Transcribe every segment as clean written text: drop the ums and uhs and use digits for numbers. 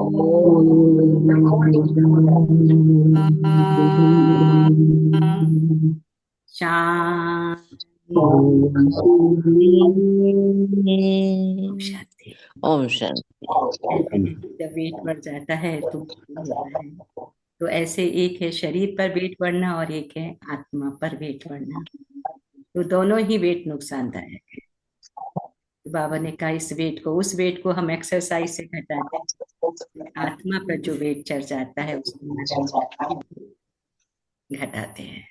शांति। ओम शांति। ओम शांति। कहते हैं कि जब वेट बढ़ जाता है तो होता है। तो ऐसे एक है शरीर पर वेट बढ़ना और एक है आत्मा पर वेट बढ़ना। तो दोनों ही वेट नुकसानदायक है। तो बाबा ने कहा इस वेट को उस वेट को हम एक्सरसाइज से घटाते हैं। आत्मा पर जो वेट चढ़ जाता है उसको मनन घटाते हैं।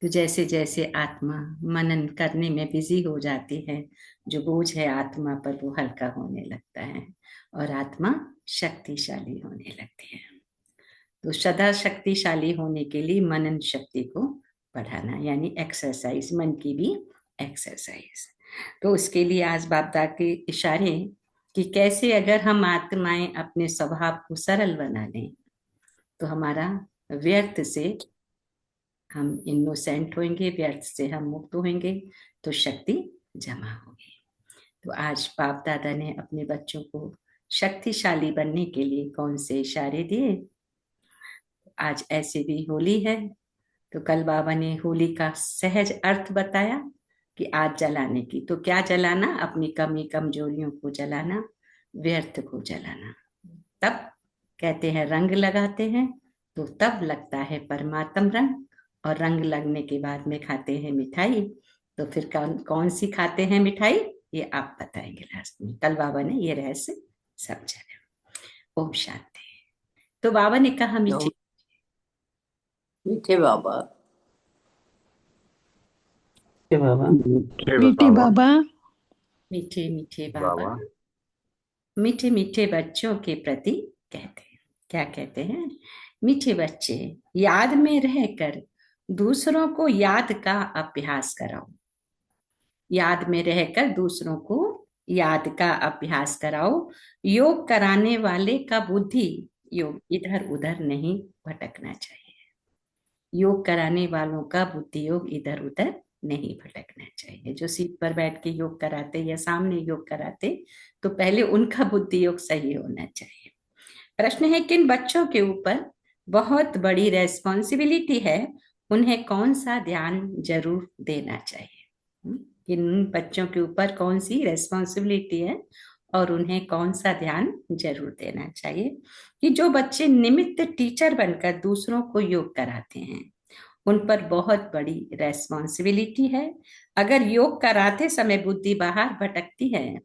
तो जैसे जैसे आत्मा मनन करने में बिजी हो जाती है, जो बोझ है आत्मा पर वो हल्का होने लगता है और आत्मा शक्तिशाली होने लगती है। तो सदा शक्तिशाली होने के लिए मनन शक्ति को बढ़ाना यानी एक्सरसाइज, मन की भी एक्सरसाइज। तो उसके लिए आज बाबा के इशारे कि कैसे अगर हम आत्माएं अपने स्वभाव को सरल बना लें तो हमारा व्यर्थ से हम इनोसेंट होंगे, व्यर्थ से हम मुक्त होंगे, तो शक्ति जमा होगी। तो आज बाप दादा ने अपने बच्चों को शक्तिशाली बनने के लिए कौन से इशारे दिए। आज ऐसे भी होली है, तो कल बाबा ने होली का सहज अर्थ बताया कि आज जलाने की, तो क्या जलाना, अपनी कमी कमजोरियों को जलाना, व्यर्थ को जलाना। तब कहते हैं रंग लगाते हैं तो तब लगता है परमात्म रंग, और रंग लगने के बाद में खाते हैं मिठाई। तो फिर कौन कौन सी खाते हैं मिठाई, ये आप बताएंगे लास्ट में। कल बाबा ने ये रहस्य समझाया। ओम शांति। तो बाबा ने कहा मीठे मीठे बाबा। मीठे बाबा। मीठे बाबा। मीठे मीठे बाबा बाबा मीठे मीठे बच्चों के प्रति कहते हैं, क्या कहते हैं, मीठे बच्चे याद में रहकर दूसरों को याद का अभ्यास कराओ। याद में रहकर दूसरों को याद का अभ्यास कराओ। योग कराने वाले का बुद्धि योग इधर उधर नहीं भटकना चाहिए। योग कराने वालों का बुद्धि योग इधर उधर नहीं भटकना चाहिए। जो सीट पर बैठ के योग कराते या सामने योग कराते, तो पहले उनका बुद्धि योग सही होना चाहिए। प्रश्न है किन बच्चों के ऊपर बहुत बड़ी रेस्पॉन्सिबिलिटी है, उन्हें कौन सा ध्यान जरूर देना चाहिए। किन बच्चों के ऊपर कौन सी रेस्पॉन्सिबिलिटी है और उन्हें कौन सा ध्यान जरूर देना चाहिए। कि जो बच्चे निमित्त टीचर बनकर दूसरों को योग कराते हैं, उन पर बहुत बड़ी रेस्पॉन्सिबिलिटी है। अगर योग कराते समय बुद्धि बाहर भटकती है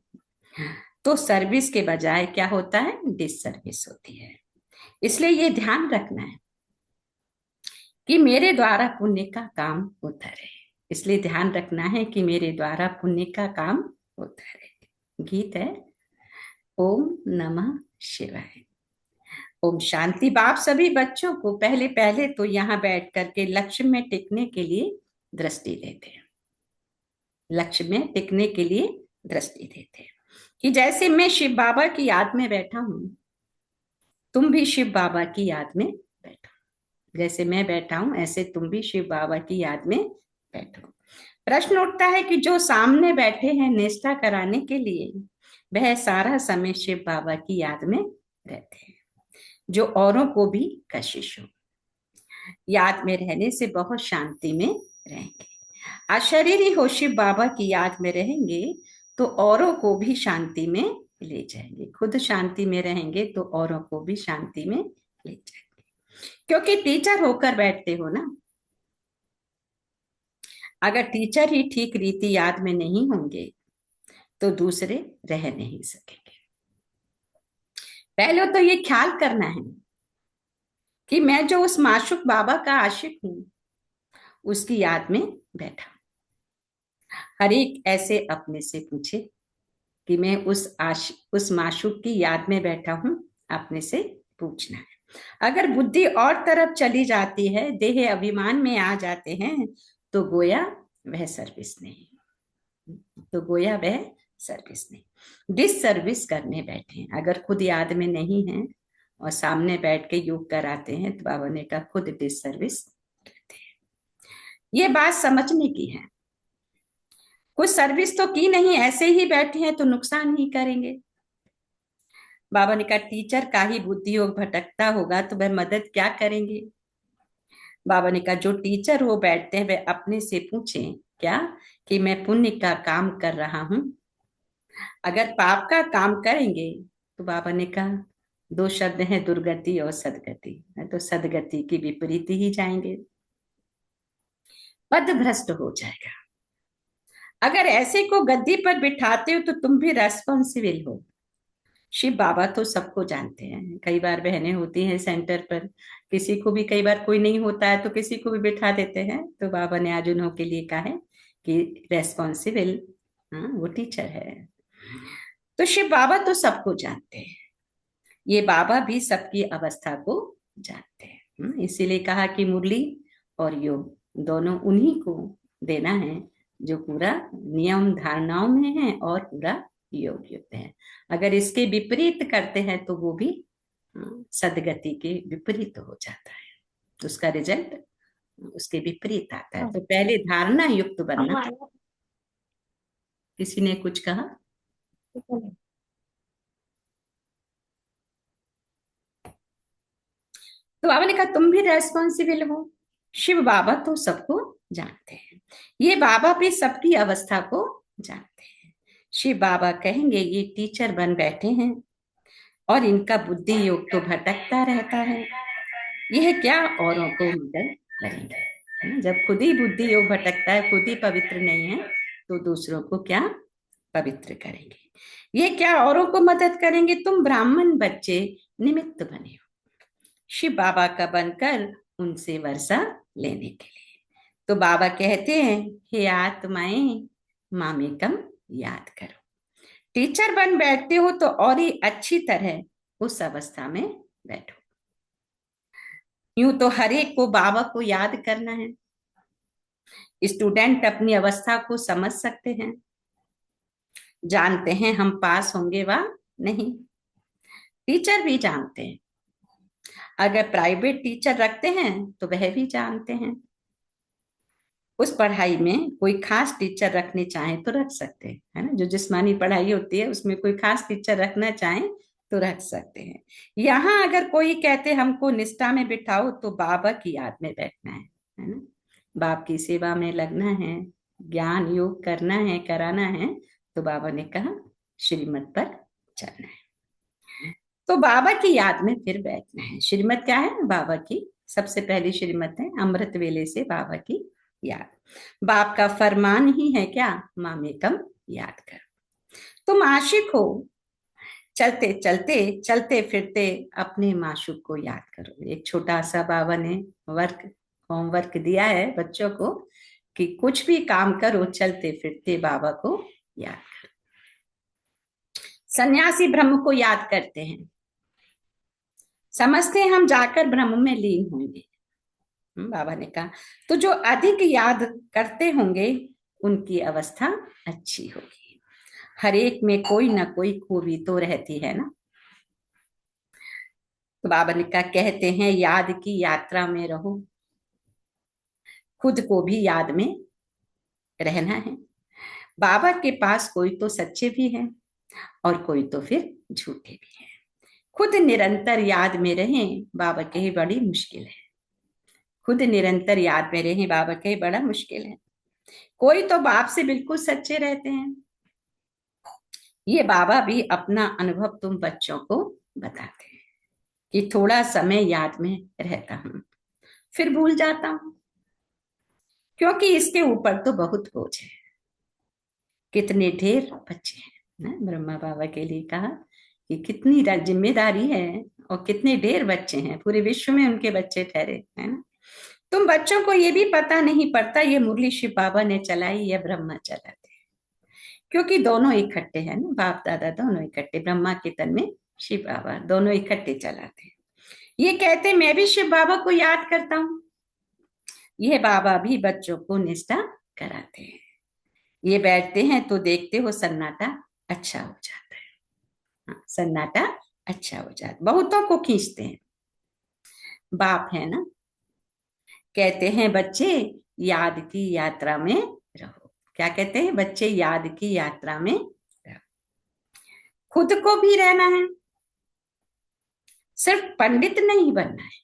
तो सर्विस के बजाय क्या होता है, डिसर्विस होती है। इसलिए ये ध्यान रखना है कि मेरे द्वारा पुण्य का काम होता रहे। इसलिए ध्यान रखना है कि मेरे द्वारा पुण्य का काम होता रहे। गीत है ओम नमः शिवाय। ओम शांति। बाप सभी बच्चों को पहले पहले तो यहाँ बैठ करके लक्ष्य में टिकने के लिए दृष्टि देते हैं। लक्ष्य में टिकने के लिए दृष्टि देते हैं कि जैसे मैं शिव बाबा की याद में बैठा हूं, तुम भी शिव बाबा की याद में बैठो। जैसे मैं बैठा हूं ऐसे तुम भी शिव बाबा की याद में बैठो। प्रश्न उठता है कि जो सामने बैठे हैं निष्ठा कराने के लिए, वह सारा समय शिव बाबा की याद में रहते हैं, जो औरों को भी कशिश हो। याद में रहने से बहुत शांति में रहेंगे। अशरीरी हो शिव बाबा की याद में रहेंगे तो औरों को भी शांति में ले जाएंगे। खुद शांति में रहेंगे तो औरों को भी शांति में ले जाएंगे, क्योंकि टीचर होकर बैठते हो ना। अगर टीचर ही ठीक रीति याद में नहीं होंगे तो दूसरे रह नहीं सकेंगे। पहले तो ये ख्याल करना है कि मैं जो उस माशूक बाबा का आशिक हूं, उसकी याद में बैठा। हर एक ऐसे अपने से पूछे कि मैं उस माशूक की याद में बैठा हूं, अपने से पूछना है। अगर बुद्धि और तरफ चली जाती है, देह अभिमान में आ जाते हैं, तो गोया वह सर्विस नहीं, तो गोया वह सर्विस नहीं, डिस सर्विस करने बैठे हैं। अगर खुद याद में नहीं है और सामने बैठ के योग कराते हैं, तो बाबा ने कहा खुद डिस सर्विस करते हैं। ये बात समझने की है। कुछ सर्विस तो की नहीं, ऐसे ही बैठे हैं तो नुकसान ही करेंगे। बाबा ने कहा टीचर का ही बुद्धि योग भटकता होगा तो वह मदद क्या करेंगे। बाबा ने कहा जो टीचर हो बैठते हैं वे अपने से पूछें क्या कि मैं पुण्य का काम कर रहा हूं। अगर पाप का काम करेंगे तो बाबा ने कहा दो शब्द हैं दुर्गति और सदगति, तो सदगति की विपरीत ही जाएंगे, पद भ्रष्ट हो जाएगा। अगर ऐसे को गद्दी पर बिठाते हो तो तुम भी रेस्पॉन्सिबल हो। शिव बाबा तो सबको जानते हैं, कई बार बहनें होती हैं सेंटर पर, किसी को भी कई बार कोई नहीं होता है तो किसी को भी बिठा देते हैं, तो बाबा ने आज उन्हों के लिए कहा है कि रेस्पॉन्सिबल, हाँ वो टीचर है। तो शिव बाबा तो सबको जानते हैं, ये बाबा भी सबकी अवस्था को जानते हैं। इसीलिए कहा कि मुरली और योग दोनों उन्हीं को देना है जो पूरा नियम धारणाओं में है और पूरा योग युक्त है। अगर इसके विपरीत करते हैं तो वो भी सदगति के विपरीत हो जाता है, तो उसका रिजल्ट उसके विपरीत आता है। तो पहले धारणा युक्त बनना। किसी ने कुछ कहा? तो बाबा ने कहा तुम भी रेस्पॉन्सिबल हो। शिव बाबा तो सबको जानते हैं, ये बाबा भी सबकी अवस्था को जानते हैं। शिव बाबा कहेंगे ये टीचर बन बैठे हैं और इनका बुद्धि योग तो भटकता रहता है, यह क्या औरों को मदद करेंगे। जब खुद ही बुद्धि योग भटकता है, खुद ही पवित्र नहीं है, तो दूसरों को क्या पवित्र करेंगे। ये क्या औरों को मदद करेंगे। तुम ब्राह्मण बच्चे निमित्त बने हो शिव बाबा का बनकर उनसे वर्षा लेने के लिए। तो बाबा कहते हैं हे आत्माएं मामेकम याद करो। टीचर बन बैठते हो तो और ही अच्छी तरह उस अवस्था में बैठो। यूं तो हर एक को बाबा को याद करना है। स्टूडेंट अपनी अवस्था को समझ सकते हैं, जानते हैं हम पास होंगे व नहीं। टीचर भी जानते हैं, अगर प्राइवेट टीचर रखते हैं तो वह भी जानते हैं। उस पढ़ाई में कोई खास टीचर रखने चाहे तो रख सकते हैं, है ना। जो जिस्मानी पढ़ाई होती है उसमें कोई खास टीचर रखना चाहे तो रख सकते हैं। यहाँ अगर कोई कहते हमको निष्ठा में बिठाओ तो बाबा की याद में बैठना है ना। बाप की सेवा में लगना है, ज्ञान योग करना है, कराना है, तो बाबा ने कहा श्रीमत पर चलना है। तो बाबा की याद में फिर बैठना है। श्रीमत क्या है? बाबा की सबसे पहली श्रीमत है अमृत वेले से बाबा की याद। बाप का फरमान ही है क्या? मामेकम याद करो। तुम आशिक हो, चलते चलते चलते फिरते अपने माशूक को याद करो। एक छोटा सा बाबा ने होमवर्क दिया है बच्चों को कि कुछ भी काम करो चलते फिरते बाबा को याद करो। सन्यासी ब्रह्म को याद करते हैं, समझते हैं हम जाकर ब्रह्म में लीन होंगे। बाबा ने कहा तो जो अधिक याद करते होंगे उनकी अवस्था अच्छी होगी। हर एक में कोई ना कोई खूबी तो रहती है ना। तो बाबा ने कहा कहते हैं याद की यात्रा में रहो, खुद को भी याद में रहना है। बाबा के पास कोई तो सच्चे भी हैं और कोई तो फिर झूठे भी हैं। खुद निरंतर याद में रहें बाबा के ही बड़ी मुश्किल है। खुद निरंतर याद में रहें बाबा के बड़ा मुश्किल है। कोई तो बाप से बिल्कुल सच्चे रहते हैं। ये बाबा भी अपना अनुभव तुम बच्चों को बताते हैं कि थोड़ा समय याद में रहता हूं फिर भूल जाता हूं, क्योंकि इसके ऊपर तो बहुत बोझ है। कितने ढेर बच्चे हैं ना। ब्रह्मा बाबा के लिए कहा कि कितनी जिम्मेदारी है और कितने ढेर बच्चे हैं, पूरे विश्व में उनके बच्चे ठहरे है ना। तुम बच्चों को ये भी पता नहीं पड़ता ये मुरली शिव बाबा ने चलाई या ब्रह्मा चलाते हैं, क्योंकि दोनों इकट्ठे हैं ना। बाप दादा दोनों इकट्ठे, ब्रह्मा के तन में शिव बाबा, दोनों इकट्ठे चलाते हैं। ये कहते मैं भी शिव बाबा को याद करता हूं। ये बाबा भी बच्चों को निष्ठा कराते हैं। ये बैठते हैं तो देखते हो सन्नाटा अच्छा हो जाता है। हाँ, सन्नाटा अच्छा हो जाता, बहुतों को खींचते हैं। बाप है ना, कहते हैं बच्चे याद की यात्रा में रहो। क्या कहते हैं बच्चे? याद की यात्रा में रहो। खुद को भी रहना है, सिर्फ पंडित नहीं बनना है,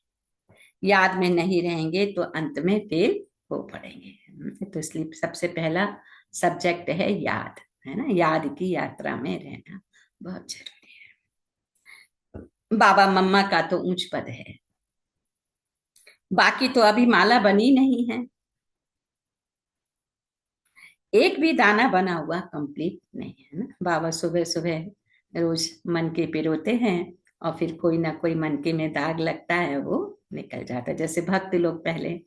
याद में नहीं रहेंगे तो अंत में फेल हो पड़ेंगे। तो इसलिए सबसे पहला सब्जेक्ट है याद, है ना, याद की यात्रा में रहना बहुत जरूरी है। बाबा मम्मा का तो ऊंच पद है, बाकी तो अभी माला बनी नहीं है, एक भी दाना बना हुआ कंप्लीट नहीं है ना। बाबा सुबह सुबह रोज मन के पिरोते हैं और फिर कोई ना कोई मन के में दाग लगता है, वो निकल जाता है। जैसे भक्त लोग पहले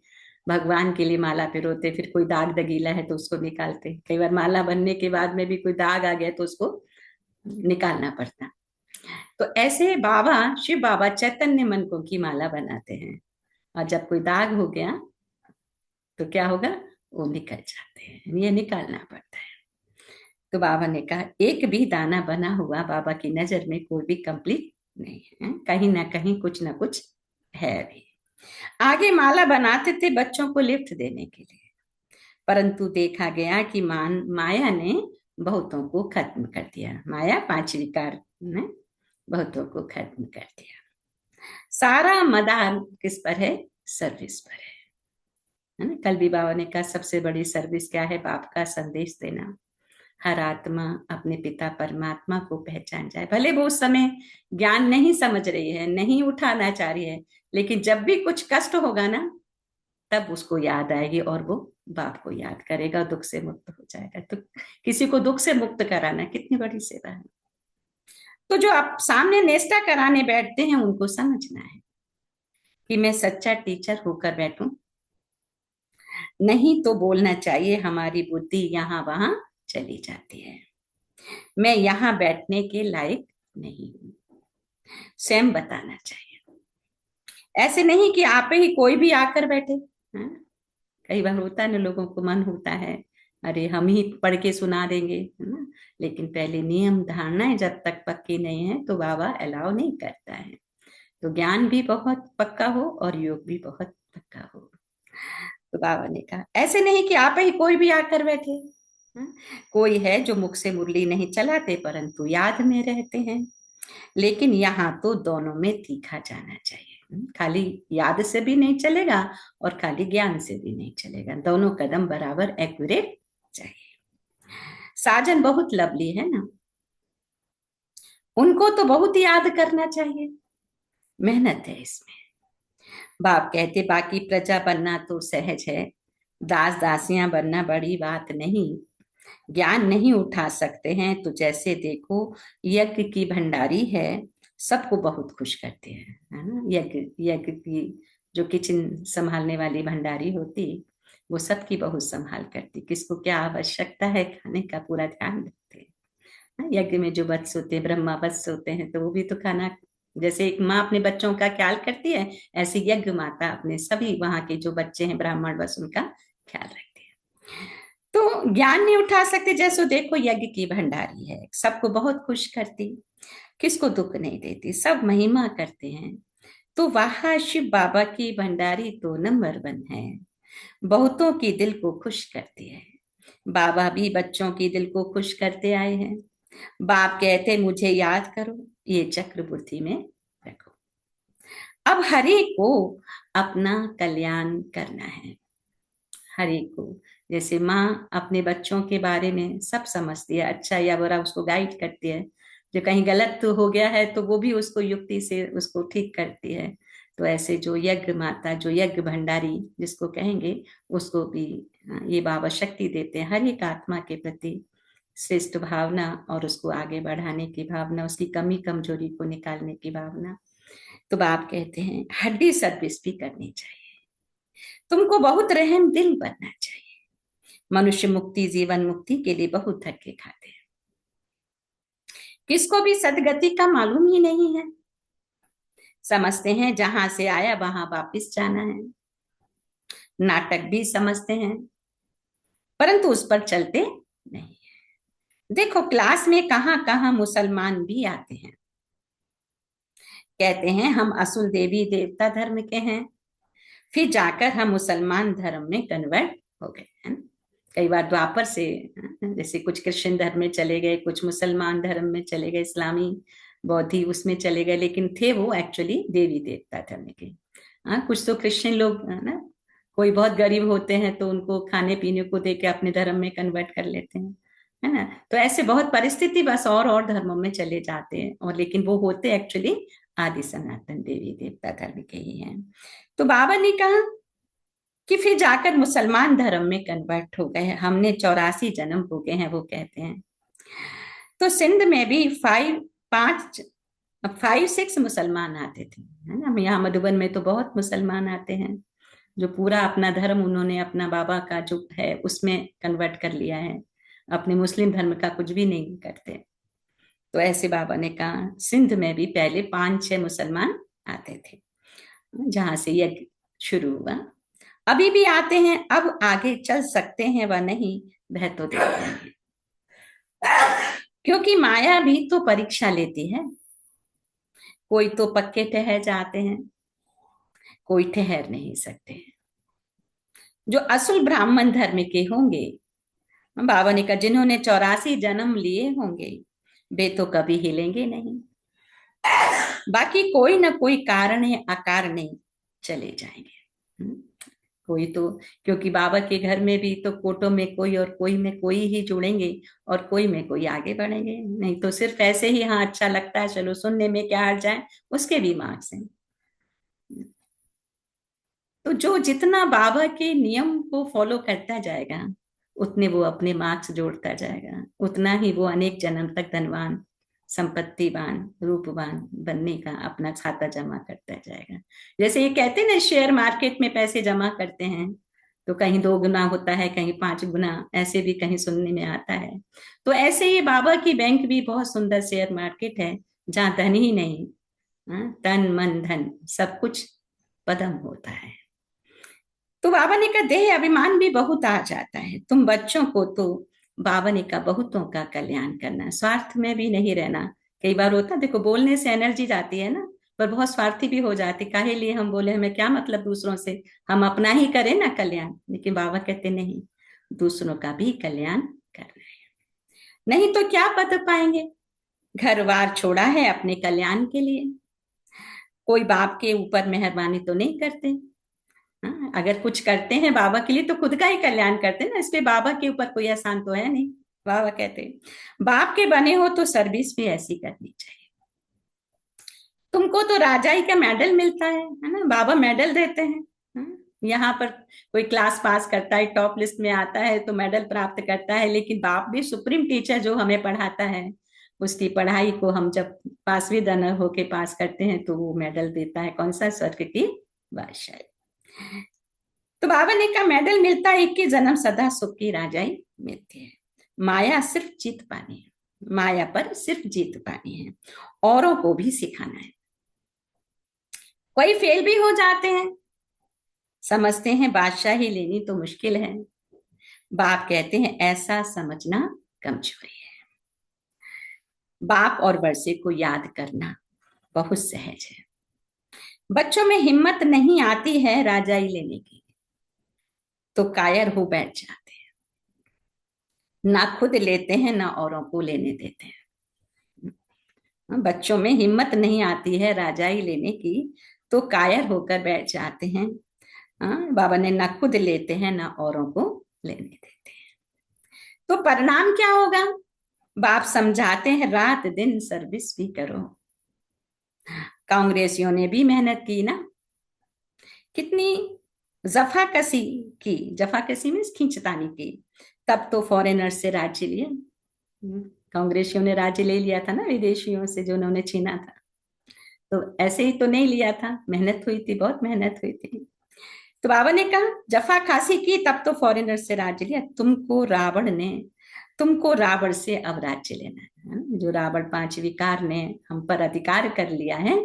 भगवान के लिए माला पिरोते, फिर कोई दाग दगीला है तो उसको निकालते, कई बार माला बनने के बाद में भी कोई दाग आ गया तो उसको निकालना पड़ता। तो ऐसे बाबा, शिव बाबा चैतन्य मनकों की माला बनाते हैं, और जब कोई दाग हो गया तो क्या होगा, वो निकल जाते हैं, ये निकालना पड़ता है। तो बाबा ने कहा एक भी दाना बना हुआ बाबा की नजर में कोई भी कंप्लीट नहीं है, कहीं ना कहीं कुछ ना कुछ है भी। आगे माला बनाते थे बच्चों को लिफ्ट देने के लिए, परंतु देखा गया कि माया ने बहुतों को खत्म कर दिया, माया पांच विकार ने बहुतों को खत्म कर दिया। सारा मदार किस पर है, सर्विस पर है ना। कल भी बाबा ने कहा सबसे बड़ी सर्विस क्या है, बाप का संदेश देना। हर आत्मा अपने पिता परमात्मा को पहचान जाए, भले वो उस समय ज्ञान नहीं समझ रही है, नहीं उठाना चाह रही है, लेकिन जब भी कुछ कष्ट होगा ना तब उसको याद आएगी और वो बाप को याद करेगा, दुख से मुक्त हो जाएगा। तो किसी को दुख से मुक्त कराना कितनी बड़ी सेवा है। तो जो आप सामने नेस्टा कराने बैठते हैं उनको समझना है कि मैं सच्चा टीचर होकर बैठूं, नहीं तो बोलना चाहिए हमारी बुद्धि यहाँ वहां चली जाती है, मैं यहाँ बैठने के लायक नहीं हूं, स्वयं बताना चाहिए। ऐसे नहीं कि आप ही कोई भी आकर बैठे। हाँ? कई बार होता है ना, लोगों को मन होता है अरे हम ही पढ़ के सुना देंगे, है ना। लेकिन पहले नियम धारणाएं जब तक पक्की नहीं है तो बाबा अलाउ नहीं करता है। तो ज्ञान भी बहुत पक्का हो और योग भी बहुत पक्का हो। तो बाबा ने कहा ऐसे नहीं कि आप ही कोई भी आकर बैठे। हाँ? कोई है जो मुख से मुरली नहीं चलाते परंतु याद में रहते हैं, लेकिन यहाँ तो दोनों में तीखा जाना चाहिए, खाली याद से भी नहीं चलेगा और खाली ज्ञान से भी नहीं चलेगा, दोनों कदम बराबर एक्यूरेट चाहिए। साजन बहुत लवली है ना, उनको तो बहुत याद करना चाहिए, मेहनत है इसमें। बाप कहते बाकी प्रजा बनना तो सहज है, दास दासियां बनना बड़ी बात नहीं, ज्ञान नहीं उठा सकते हैं तो जैसे देखो यज्ञ की भंडारी है, सबको बहुत खुश करती है ना। यज्ञ यज्ञ की जो किचन संभालने वाली भंडारी होती, वो सबकी बहुत संभाल करती, किसको क्या आवश्यकता है खाने का पूरा ध्यान रखते हैं। यज्ञ में जो वत्स होते हैं, ब्रह्मा वत्स होते हैं, तो वो भी तो खाना, जैसे एक माँ अपने बच्चों का ख्याल करती है, ऐसे यज्ञ माता अपने सभी वहां के जो बच्चे हैं ब्राह्मण वत्स उनका ख्याल रखती है। तो ज्ञान नहीं उठा सकते, जैसे देखो यज्ञ की भंडारी है, सबको बहुत खुश करती, किसको दुख नहीं देती, सब महिमा करते हैं। तो वहां शिव बाबा की भंडारी तो नंबर 1 है, बहुतों की दिल को खुश करती है। बाबा भी बच्चों की दिल को खुश करते आए हैं। बाप कहते मुझे याद करो, ये चक्र बुद्धि में रखो, अब हरि को अपना कल्याण करना है। हरि को, जैसे माँ अपने बच्चों के बारे में सब समझती है, अच्छा या बुरा उसको गाइड करती है, जो कहीं गलत हो गया है तो वो भी उसको युक्ति से उसको ठीक करती है। तो ऐसे जो यज्ञ माता, जो यज्ञ भंडारी जिसको कहेंगे, उसको भी ये बाबा शक्ति देते हैं, हर एक आत्मा के प्रति श्रेष्ठ भावना और उसको आगे बढ़ाने की भावना, उसकी कमी कमजोरी को निकालने की भावना। तो बाप कहते हैं हड्डी सर्विस भी करनी चाहिए, तुमको बहुत रहम दिल बनना चाहिए। मनुष्य मुक्ति जीवन मुक्ति के लिए बहुत धक्के खाते हैं, किसको भी सदगति का मालूम ही नहीं है, समझते हैं जहां से आया वहां वापिस जाना है, नाटक भी समझते हैं परंतु उस पर चलते नहीं। देखो क्लास में कहां कहां मुसलमान भी आते हैं, कहते हैं हम असुल देवी देवता धर्म के हैं, फिर जाकर हम मुसलमान धर्म में कन्वर्ट हो गए हैं। कई बार द्वापर से जैसे कुछ क्रिश्चियन धर्म में चले गए, कुछ मुसलमान धर्म में चले गए, इस्लामी बौद्ध ही उसमें चले गए, लेकिन थे वो एक्चुअली देवी देवता धर्म के। हाँ, कुछ तो क्रिश्चियन लोग है ना, कोई बहुत गरीब होते हैं तो उनको खाने पीने को दे के अपने धर्म में कन्वर्ट कर लेते हैं, है ना। तो ऐसे बहुत परिस्थिति बस और धर्मों में चले जाते हैं, और लेकिन वो होते एक्चुअली आदि सनातन देवी देवता धर्म के ही हैं। तो बाबा ने कहा कि फिर जाकर मुसलमान धर्म में कन्वर्ट हो गए, हमने 84 जन्म हो गए हैं, वो कहते हैं। तो सिंध में भी 5 6 मुसलमान आते थे, है ना। यहाँ मधुबन में तो बहुत मुसलमान आते हैं, जो पूरा अपना धर्म उन्होंने अपना बाबा का जो है उसमें कन्वर्ट कर लिया है, अपने मुस्लिम धर्म का कुछ भी नहीं करते। तो ऐसे बाबा ने कहा सिंध में भी पहले 5 6 मुसलमान आते थे, जहां से यज्ञ शुरू हुआ। अभी भी आते हैं, अब आगे चल सकते हैं व नहीं वह तो देखते हैं, क्योंकि माया भी तो परीक्षा लेती है। कोई तो पक्के ठहर जाते हैं, कोई ठहर नहीं सकते। जो असल ब्राह्मण धर्म के होंगे, बाबा ने कहा जिन्होंने 84 जन्म लिए होंगे, वे तो कभी हिलेंगे नहीं। बाकी कोई ना कोई कारण है अकारण नहीं चले जाएंगे। कोई तो, क्योंकि बाबा के घर में भी तो कोटों में कोई और कोई में कोई ही जुड़ेंगे, और कोई में कोई आगे बढ़ेंगे, नहीं तो सिर्फ ऐसे ही हाँ अच्छा लगता है चलो सुनने में क्या हर्ज जाए, उसके भी मार्क्स हैं। तो जो जितना बाबा के नियम को फॉलो करता जाएगा, उतने वो अपने मार्क्स जोड़ता जाएगा, उतना ही वो अनेक जन्म तक धनवान, संपत्तिवान, रूपवान बनने का अपना खाता जमा करता जाएगा। जैसे ये कहते हैं ना, शेयर मार्केट में पैसे जमा करते हैं तो कहीं 2 गुना होता है, कहीं 5 गुना, ऐसे भी कहीं सुनने में आता है। तो ऐसे ही बाबा की बैंक भी बहुत सुंदर शेयर मार्केट है, जहां धन ही नहीं, तन मन धन सब कुछ पदम होता है। तो बाबा ने कहा देह अभिमान भी बहुत आ जाता है, तुम बच्चों को तो बाबा ने कहा बहुतों का कल्याण करना, स्वार्थ में भी नहीं रहना। कई बार होता देखो, बोलने से एनर्जी जाती है ना, पर बहुत स्वार्थी भी हो जाती, काहे लिए हम बोले, हमें क्या मतलब दूसरों से, हम अपना ही करें ना कल्याण। लेकिन बाबा कहते नहीं, दूसरों का भी कल्याण करना है, नहीं तो क्या पद पाएंगे। घर बार छोड़ा है अपने कल्याण के लिए, कोई बाप के ऊपर मेहरबानी तो नहीं करते। हाँ, अगर कुछ करते हैं बाबा के लिए तो खुद का ही कल्याण करते हैं ना, इसलिए बाबा के ऊपर कोई एहसान तो है नहीं। बाबा कहते हैं बाप के बने हो तो सर्विस भी ऐसी करनी चाहिए। तुमको तो राजाई का मेडल मिलता है ना, बाबा मेडल देते हैं। हाँ, यहाँ पर कोई क्लास पास करता है, टॉप लिस्ट में आता है तो मेडल प्राप्त करता है, लेकिन बाप भी सुप्रीम टीचर जो हमें पढ़ाता है, उसकी पढ़ाई को हम जब पास भी दनर होके पास करते हैं तो वो मेडल देता है, कौन सा, स्वर्ग की बादशाही। तो बाबा ने कहा मेडल मिलता है, 21 जन्म सदा सुख की राजाई मिलती है। माया सिर्फ जीत पानी है, माया पर सिर्फ जीत पानी है, औरों को भी सिखाना है। कोई फेल भी हो जाते हैं, समझते हैं बादशाही लेनी तो मुश्किल है, बाप कहते हैं ऐसा समझना कमजोरी है। बाप और वर्षे को याद करना बहुत सहज है। बच्चों में हिम्मत नहीं आती है राजाई लेने की, तो कायर हो बैठ जाते हैं, ना खुद लेते हैं ना औरों को लेने देते हैं। बच्चों में हिम्मत नहीं आती है राजाई लेने की, तो कायर होकर बैठ जाते हैं। बाबा ने ना खुद लेते हैं ना औरों को लेने देते हैं। तो परिणाम क्या होगा, बाप समझाते हैं रात दिन सर्विस भी करो। कांग्रेसियों ने भी मेहनत की ना, कितनी जफाकसी की, जफाकसी में खींचतानी की, तब तो फॉरेनर से राज्य लिया। कांग्रेसियों ने राज्य ले लिया था ना विदेशियों से, जो उन्होंने छीना था, तो ऐसे ही तो नहीं लिया था, मेहनत हुई थी, बहुत मेहनत हुई थी। तो बाबा ने कहा जफा खासी की तब तो फॉरेनर से राज्य लिया, तुमको रावण से अब राज्य लेना है। जो रावण 5 विकार ने हम पर अधिकार कर लिया है,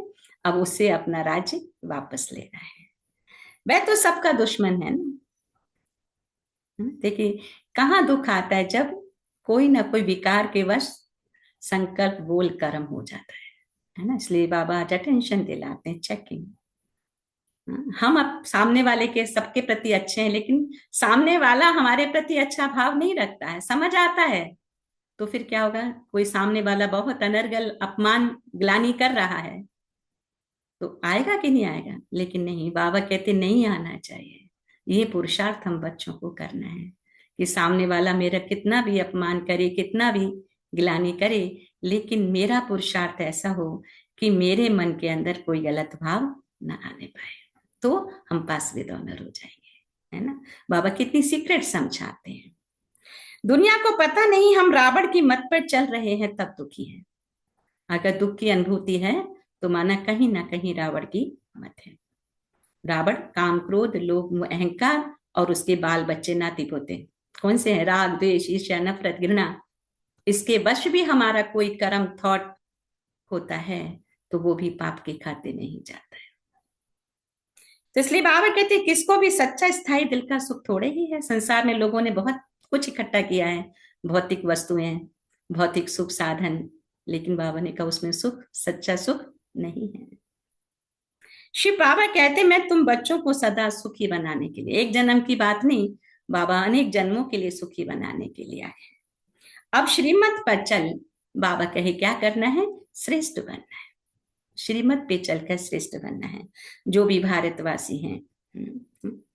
अब उससे अपना राज्य वापस लेना है। वह तो सबका दुश्मन है ना। देखिए कहाँ दुख आता है, जब कोई ना कोई विकार के वश संकल्प बोल कर्म हो जाता है ना। इसलिए बाबा अटेंशन दिलाते हैं, चेकिंग। हम अब सामने वाले के सबके प्रति अच्छे हैं, लेकिन सामने वाला हमारे प्रति अच्छा भाव नहीं रखता है, समझ आता है तो फिर क्या होगा, कोई सामने वाला बहुत अनर्गल अपमान ग्लानि कर रहा है तो आएगा कि नहीं आएगा? लेकिन नहीं, बाबा कहते नहीं आना चाहिए। ये पुरुषार्थ हम बच्चों को करना है कि सामने वाला मेरा कितना भी अपमान करे, कितना भी गिलानी करे, लेकिन मेरा पुरुषार्थ ऐसा हो कि मेरे मन के अंदर कोई गलत भाव न आने पाए, तो हम पास विद ऑनर हो जाएंगे, है ना। बाबा कितनी सीक्रेट समझाते हैं। दुनिया को पता नहीं हम रावण की मत पर चल रहे हैं तब दुखी है। अगर दुख की अनुभूति है तो माना कहीं ना कहीं रावण की मत है। रावण काम, क्रोध, लोभ, मोह, अहंकार और उसके बाल बच्चे नाती पोते कौन से हैं? राग, द्वेष, ईर्ष्या, नफरत, घृणा। इसके वश भी हमारा कोई कर्म थॉट होता है तो वो भी पाप के खाते नहीं जाता है। तो इसलिए बाबा कहते हैं किसको भी सच्चा स्थायी दिल का सुख थोड़े ही है। संसार में लोगों ने बहुत कुछ इकट्ठा किया है, भौतिक वस्तुएं, भौतिक सुख साधन, लेकिन बाबा ने कहा उसमें सुख, सच्चा सुख नहीं है। शिव बाबा कहते मैं तुम बच्चों को सदा सुखी बनाने के लिए, एक जन्म की बात नहीं, बाबा अनेक जन्मों के लिए सुखी बनाने के लिए आए। अब श्रीमत पर चल, बाबा कहे क्या करना है? श्रेष्ठ बनना है। श्रीमत पे चलकर श्रेष्ठ बनना है। जो भी भारतवासी हैं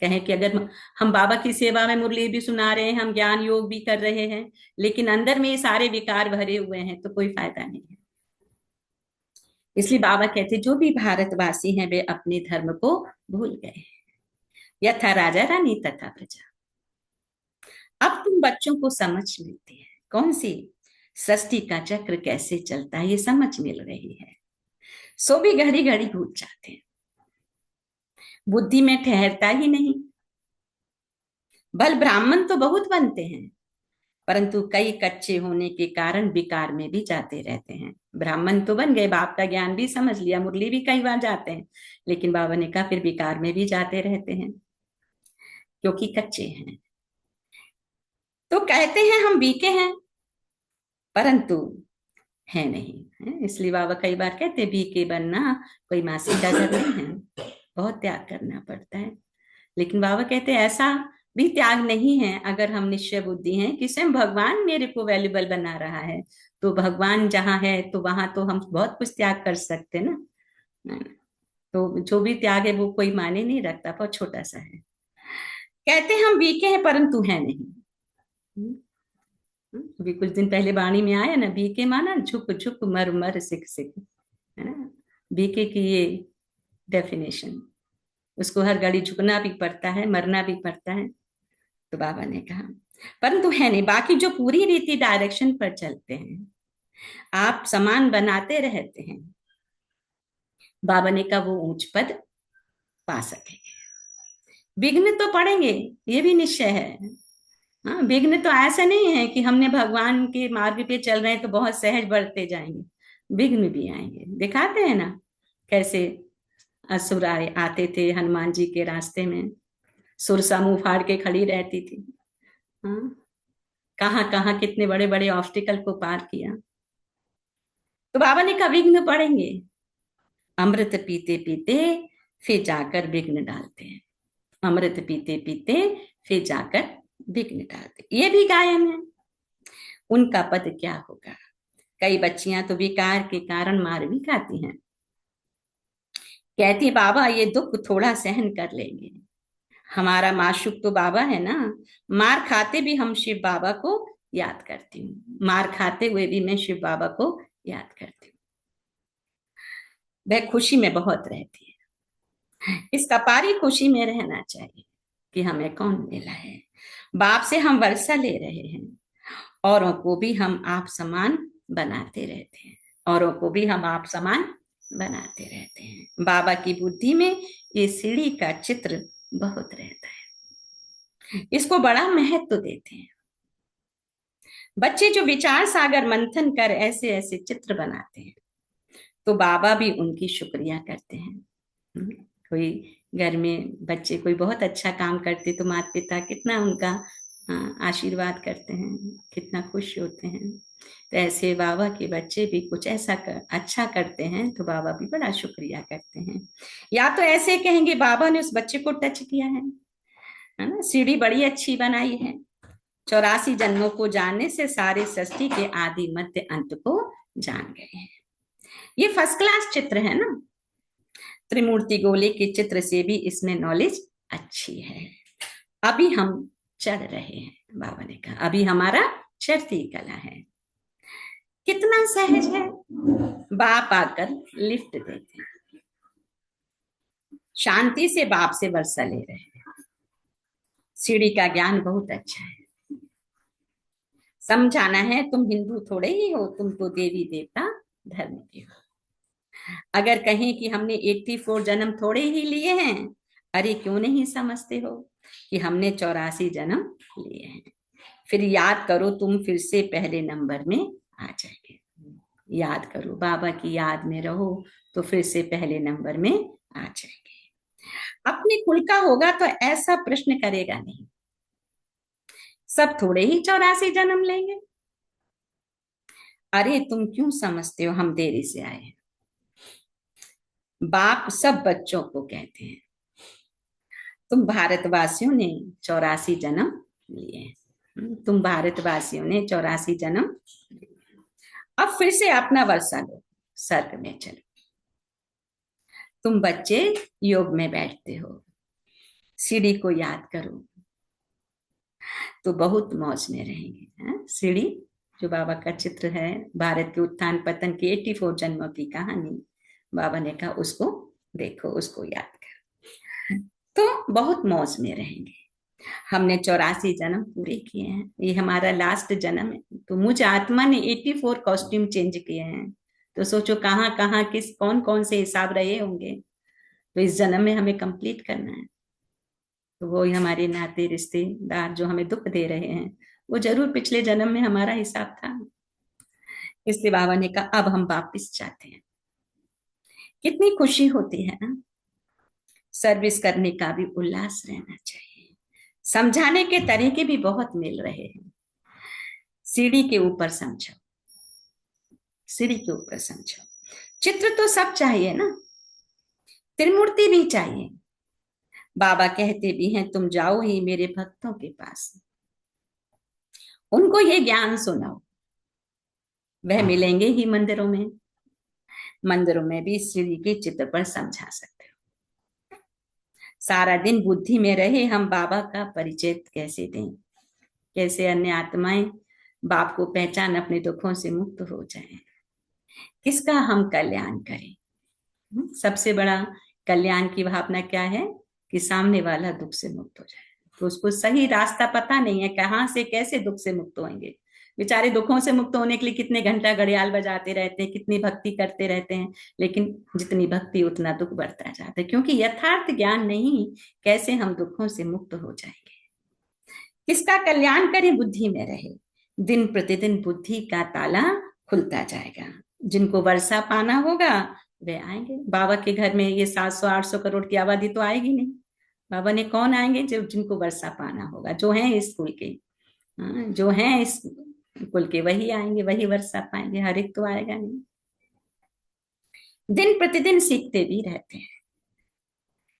कहे कि अगर हम बाबा की सेवा में मुरली भी सुना रहे हैं, हम ज्ञान योग भी कर रहे हैं, लेकिन अंदर में ये सारे विकार भरे हुए हैं तो कोई फायदा नहीं है। इसलिए बाबा कहते जो भी भारतवासी हैं वे अपने धर्म को भूल गए, यथा राजा रानी तथा प्रजा। अब तुम बच्चों को समझ मिलती है कौन सी? सृष्टि का चक्र कैसे चलता है ये समझ मिल रही है। सो भी घड़ी घड़ी भूल जाते हैं, बुद्धि में ठहरता ही नहीं। बल ब्राह्मण तो बहुत बनते हैं, परंतु कई कच्चे होने के कारण विकार में भी जाते रहते हैं। ब्राह्मण तो बन गए, बाप का ज्ञान भी समझ लिया, मुरली भी कई बार जाते हैं, लेकिन बाबा ने कहा फिर विकार में भी जाते रहते हैं क्योंकि कच्चे हैं। तो कहते हैं हम बीके हैं, परंतु है नहीं है। इसलिए बाबा कई बार कहते बीके बनना कोई मासी का घर नहीं है, बहुत त्याग करना पड़ता है। लेकिन बाबा कहते हैं ऐसा भी त्याग नहीं है। अगर हम निश्चय बुद्धि हैं कि स्वयं भगवान मेरे को वैल्यूबल बना रहा है, तो भगवान जहां है तो वहां तो हम बहुत कुछ त्याग कर सकते ना। तो जो भी त्याग है वो कोई माने नहीं रखता, बहुत छोटा सा है। कहते हैं हम बीके हैं परंतु है नहीं। अभी कुछ दिन पहले वाणी में आया ना, बीके माना झुक झुक मर मर सिख सिख, है ना। बीके की ये डेफिनेशन, उसको हर घड़ी झुकना भी पड़ता है, मरना भी पड़ता है। तो बाबा ने कहा परंतु है नहीं। बाकी जो पूरी रीति डायरेक्शन पर चलते हैं, आप समान बनाते रहते हैं, बाबा ने कहा वो ऊंच पद पा सकेंगे। विघ्न तो पड़ेंगे, ये भी निश्चय है। हाँ, विघ्न तो ऐसा नहीं है कि हमने भगवान के मार्ग पे चल रहे हैं तो बहुत सहज बढ़ते जाएंगे, विघ्न भी आएंगे। दिखाते हैं ना कैसे असुर आते थे हनुमान जी के रास्ते में, सुरसा मुंह फाड़ के खड़ी रहती थी। हाँ, कहाँ कहाँ कितने बड़े बड़े ऑब्स्टिकल को पार किया। तो बाबा ने कहा विघ्न पड़ेंगे, अमृत पीते पीते फिर जाकर विघ्न डालते हैं। अमृत पीते पीते फिर जाकर विघ्न डालते, ये भी गायन है। उनका पद क्या होगा? कई बच्चियां तो विकार के कारण मार भी खाती हैं, कहती बाबा ये दुख थोड़ा सहन कर लेंगे, हमारा माशुक तो बाबा है ना। मार खाते भी हम शिव बाबा को याद करती हूँ, मार खाते हुए भी मैं शिव बाबा को याद करती हूँ। वह खुशी में बहुत रहती है, इस कपारी खुशी में रहना चाहिए कि हमें कौन मिला है। बाप से हम वर्षा ले रहे हैं, औरों को भी हम आप समान बनाते रहते हैं, औरों को भी हम आप समान बनाते रहते हैं। बाबा की बुद्धि में ये सीढ़ी का चित्र बहुत रहता है, इसको बड़ा महत्व देते हैं। बच्चे जो विचार सागर मंथन कर ऐसे ऐसे चित्र बनाते हैं तो बाबा भी उनकी शुक्रिया करते हैं। कोई घर में बच्चे कोई बहुत अच्छा काम करते तो माता पिता कितना उनका आशीर्वाद करते हैं, कितना खुश होते हैं। तो ऐसे बाबा के बच्चे भी कुछ ऐसा अच्छा करते हैं तो बाबा भी बड़ा शुक्रिया करते हैं। या तो ऐसे कहेंगे बाबा ने उस बच्चे को टच किया है ना, सीढ़ी बड़ी अच्छी बनाई है, 84 जन्मों को जानने से सारे सृष्टि के आदि मध्य अंत को जान गए हैं। ये फर्स्ट क्लास चित्र है ना। त्रिमूर्ति गोले के चित्र से भी इसमें नॉलेज अच्छी है। अभी हम चढ़ रहे हैं, बाबा ने कहा अभी हमारा चढ़ती कला है। कितना सहज है। बाप आकर लिफ्ट देते हैं, शांति से बाप से वर्षा ले रहे हैं। सीढ़ी का ज्ञान बहुत अच्छा है। समझाना है तुम हिंदू थोड़े ही हो, तुम तो देवी देवता धर्म के हो। अगर कहें कि हमने 84 जन्म थोड़े ही लिए हैं, अरे क्यों नहीं समझते हो कि हमने 84 जन्म लिए हैं। फिर याद करो, तुम फिर से पहले नंबर में आ जाएंगे। याद करो, बाबा की याद में रहो तो फिर से पहले नंबर में आ जाएंगे। अपने कुल का होगा तो ऐसा प्रश्न करेगा नहीं, सब थोड़े ही 84 जन्म लेंगे। अरे तुम क्यों समझते हो हम देरी से आए हैं। बाप सब बच्चों को कहते हैं तुम भारतवासियों ने 84 जन्म लिए। तुम भारतवासियों ने 84 जन्म लिए। अब फिर से अपना वर्षा लो, सर्ग में चलो। तुम बच्चे योग में बैठते हो, सीढ़ी को याद करो तो बहुत मौज में रहेंगे। सीढ़ी जो बाबा का चित्र है, भारत के उत्थान पतन की 84 जन्मों की कहानी, बाबा ने कहा उसको देखो, उसको याद करो तो बहुत मौज में रहेंगे। हमने 84 जन्म पूरे किए हैं, ये हमारा लास्ट जन्म है। तो मुझ आत्मा ने 84 कॉस्ट्यूम चेंज किए हैं। तो सोचो कहाँ कहाँ किस कौन कौन से हिसाब रहे होंगे। तो इस जन्म में हमें कंप्लीट करना है। तो वो हमारे नाते रिश्तेदार जो हमें दुख दे रहे हैं, वो जरूर पिछले जन्म में हमारा हिसाब था। इसलिए बाबा ने कहा अब हम वापिस चाहते हैं। कितनी खुशी होती है ना। सर्विस करने का भी उल्लास रहना चाहिए। समझाने के तरीके भी बहुत मिल रहे हैं। सीढ़ी के ऊपर समझो, सीढ़ी के ऊपर समझो। चित्र तो सब चाहिए ना, त्रिमूर्ति भी चाहिए। बाबा कहते भी हैं तुम जाओ ही मेरे भक्तों के पास, उनको ये ज्ञान सुनाओ। वह मिलेंगे ही मंदिरों में। मंदिरों में भी सीढ़ी के चित्र पर समझा सकते हो। सारा दिन बुद्धि में रहे हम बाबा का परिचय कैसे दें, कैसे अन्य आत्माएं बाप को पहचान अपने दुखों से मुक्त हो जाएं, किसका हम कल्याण करें। सबसे बड़ा कल्याण की भावना क्या है कि सामने वाला दुख से मुक्त हो जाए। तो उसको सही रास्ता पता नहीं है, कहाँ से कैसे दुख से मुक्त होंगे। बेचारे दुखों से मुक्त होने के लिए कितने घंटा घड़ियाल बजाते रहते हैं, कितनी भक्ति करते रहते हैं, लेकिन जितनी भक्ति उतना दुख बढ़ता जाता है, क्योंकि यथार्थ ज्ञान नहीं कैसे हम दुखों से मुक्त हो जाएंगे। किसका कल्याण करें, बुद्धि में रहे। दिन प्रतिदिन बुद्धि का ताला खुलता जाएगा। जिनको वर्षा पाना होगा वे आएंगे। बाबा के घर में ये 700-800 करोड़ की आबादी तो आएगी नहीं। बाबा ने कौन आएंगे, जो जिनको वर्षा पाना होगा, जो है इस कुल के। जो है इस कुल के वही आएंगे, वही वर्षा पाएंगे, हर एक तो आएगा नहीं। दिन प्रतिदिन सीखते भी रहते हैं।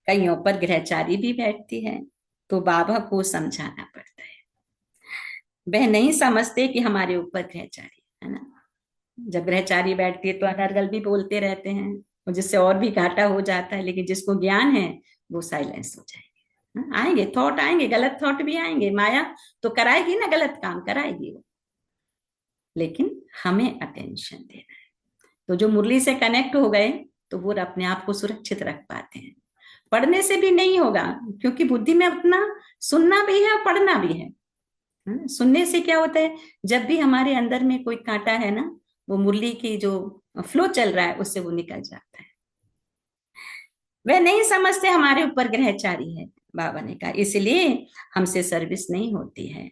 कईयों पर ग्रहचारी भी बैठती है, तो बाबा को समझाना पड़ता है। वह नहीं समझते कि हमारे ऊपर ग्रहचारी है ना। जब ग्रहचारी बैठती है तो अनर्गल भी बोलते रहते हैं, और जिससे और भी घाटा हो जाता है। लेकिन जिसको ज्ञान है वो साइलेंस हो जाएंगे। आएंगे थॉट, आएंगे गलत थॉट भी आएंगे। माया तो कराएगी ना, गलत काम कराएगी वो, लेकिन हमें अटेंशन देना है। तो जो मुरली से कनेक्ट हो गए तो वो अपने आप को सुरक्षित रख पाते हैं। पढ़ने से भी नहीं होगा, क्योंकि बुद्धि में अपना सुनना भी है और पढ़ना भी है। सुनने से क्या होता है, जब भी हमारे अंदर में कोई कांटा है ना, वो मुरली की जो फ्लो चल रहा है उससे वो निकल जाता है। वह नहीं समझते हमारे ऊपर ग्रहचारी है, बाबा ने कहा, इसलिए हमसे सर्विस नहीं होती है।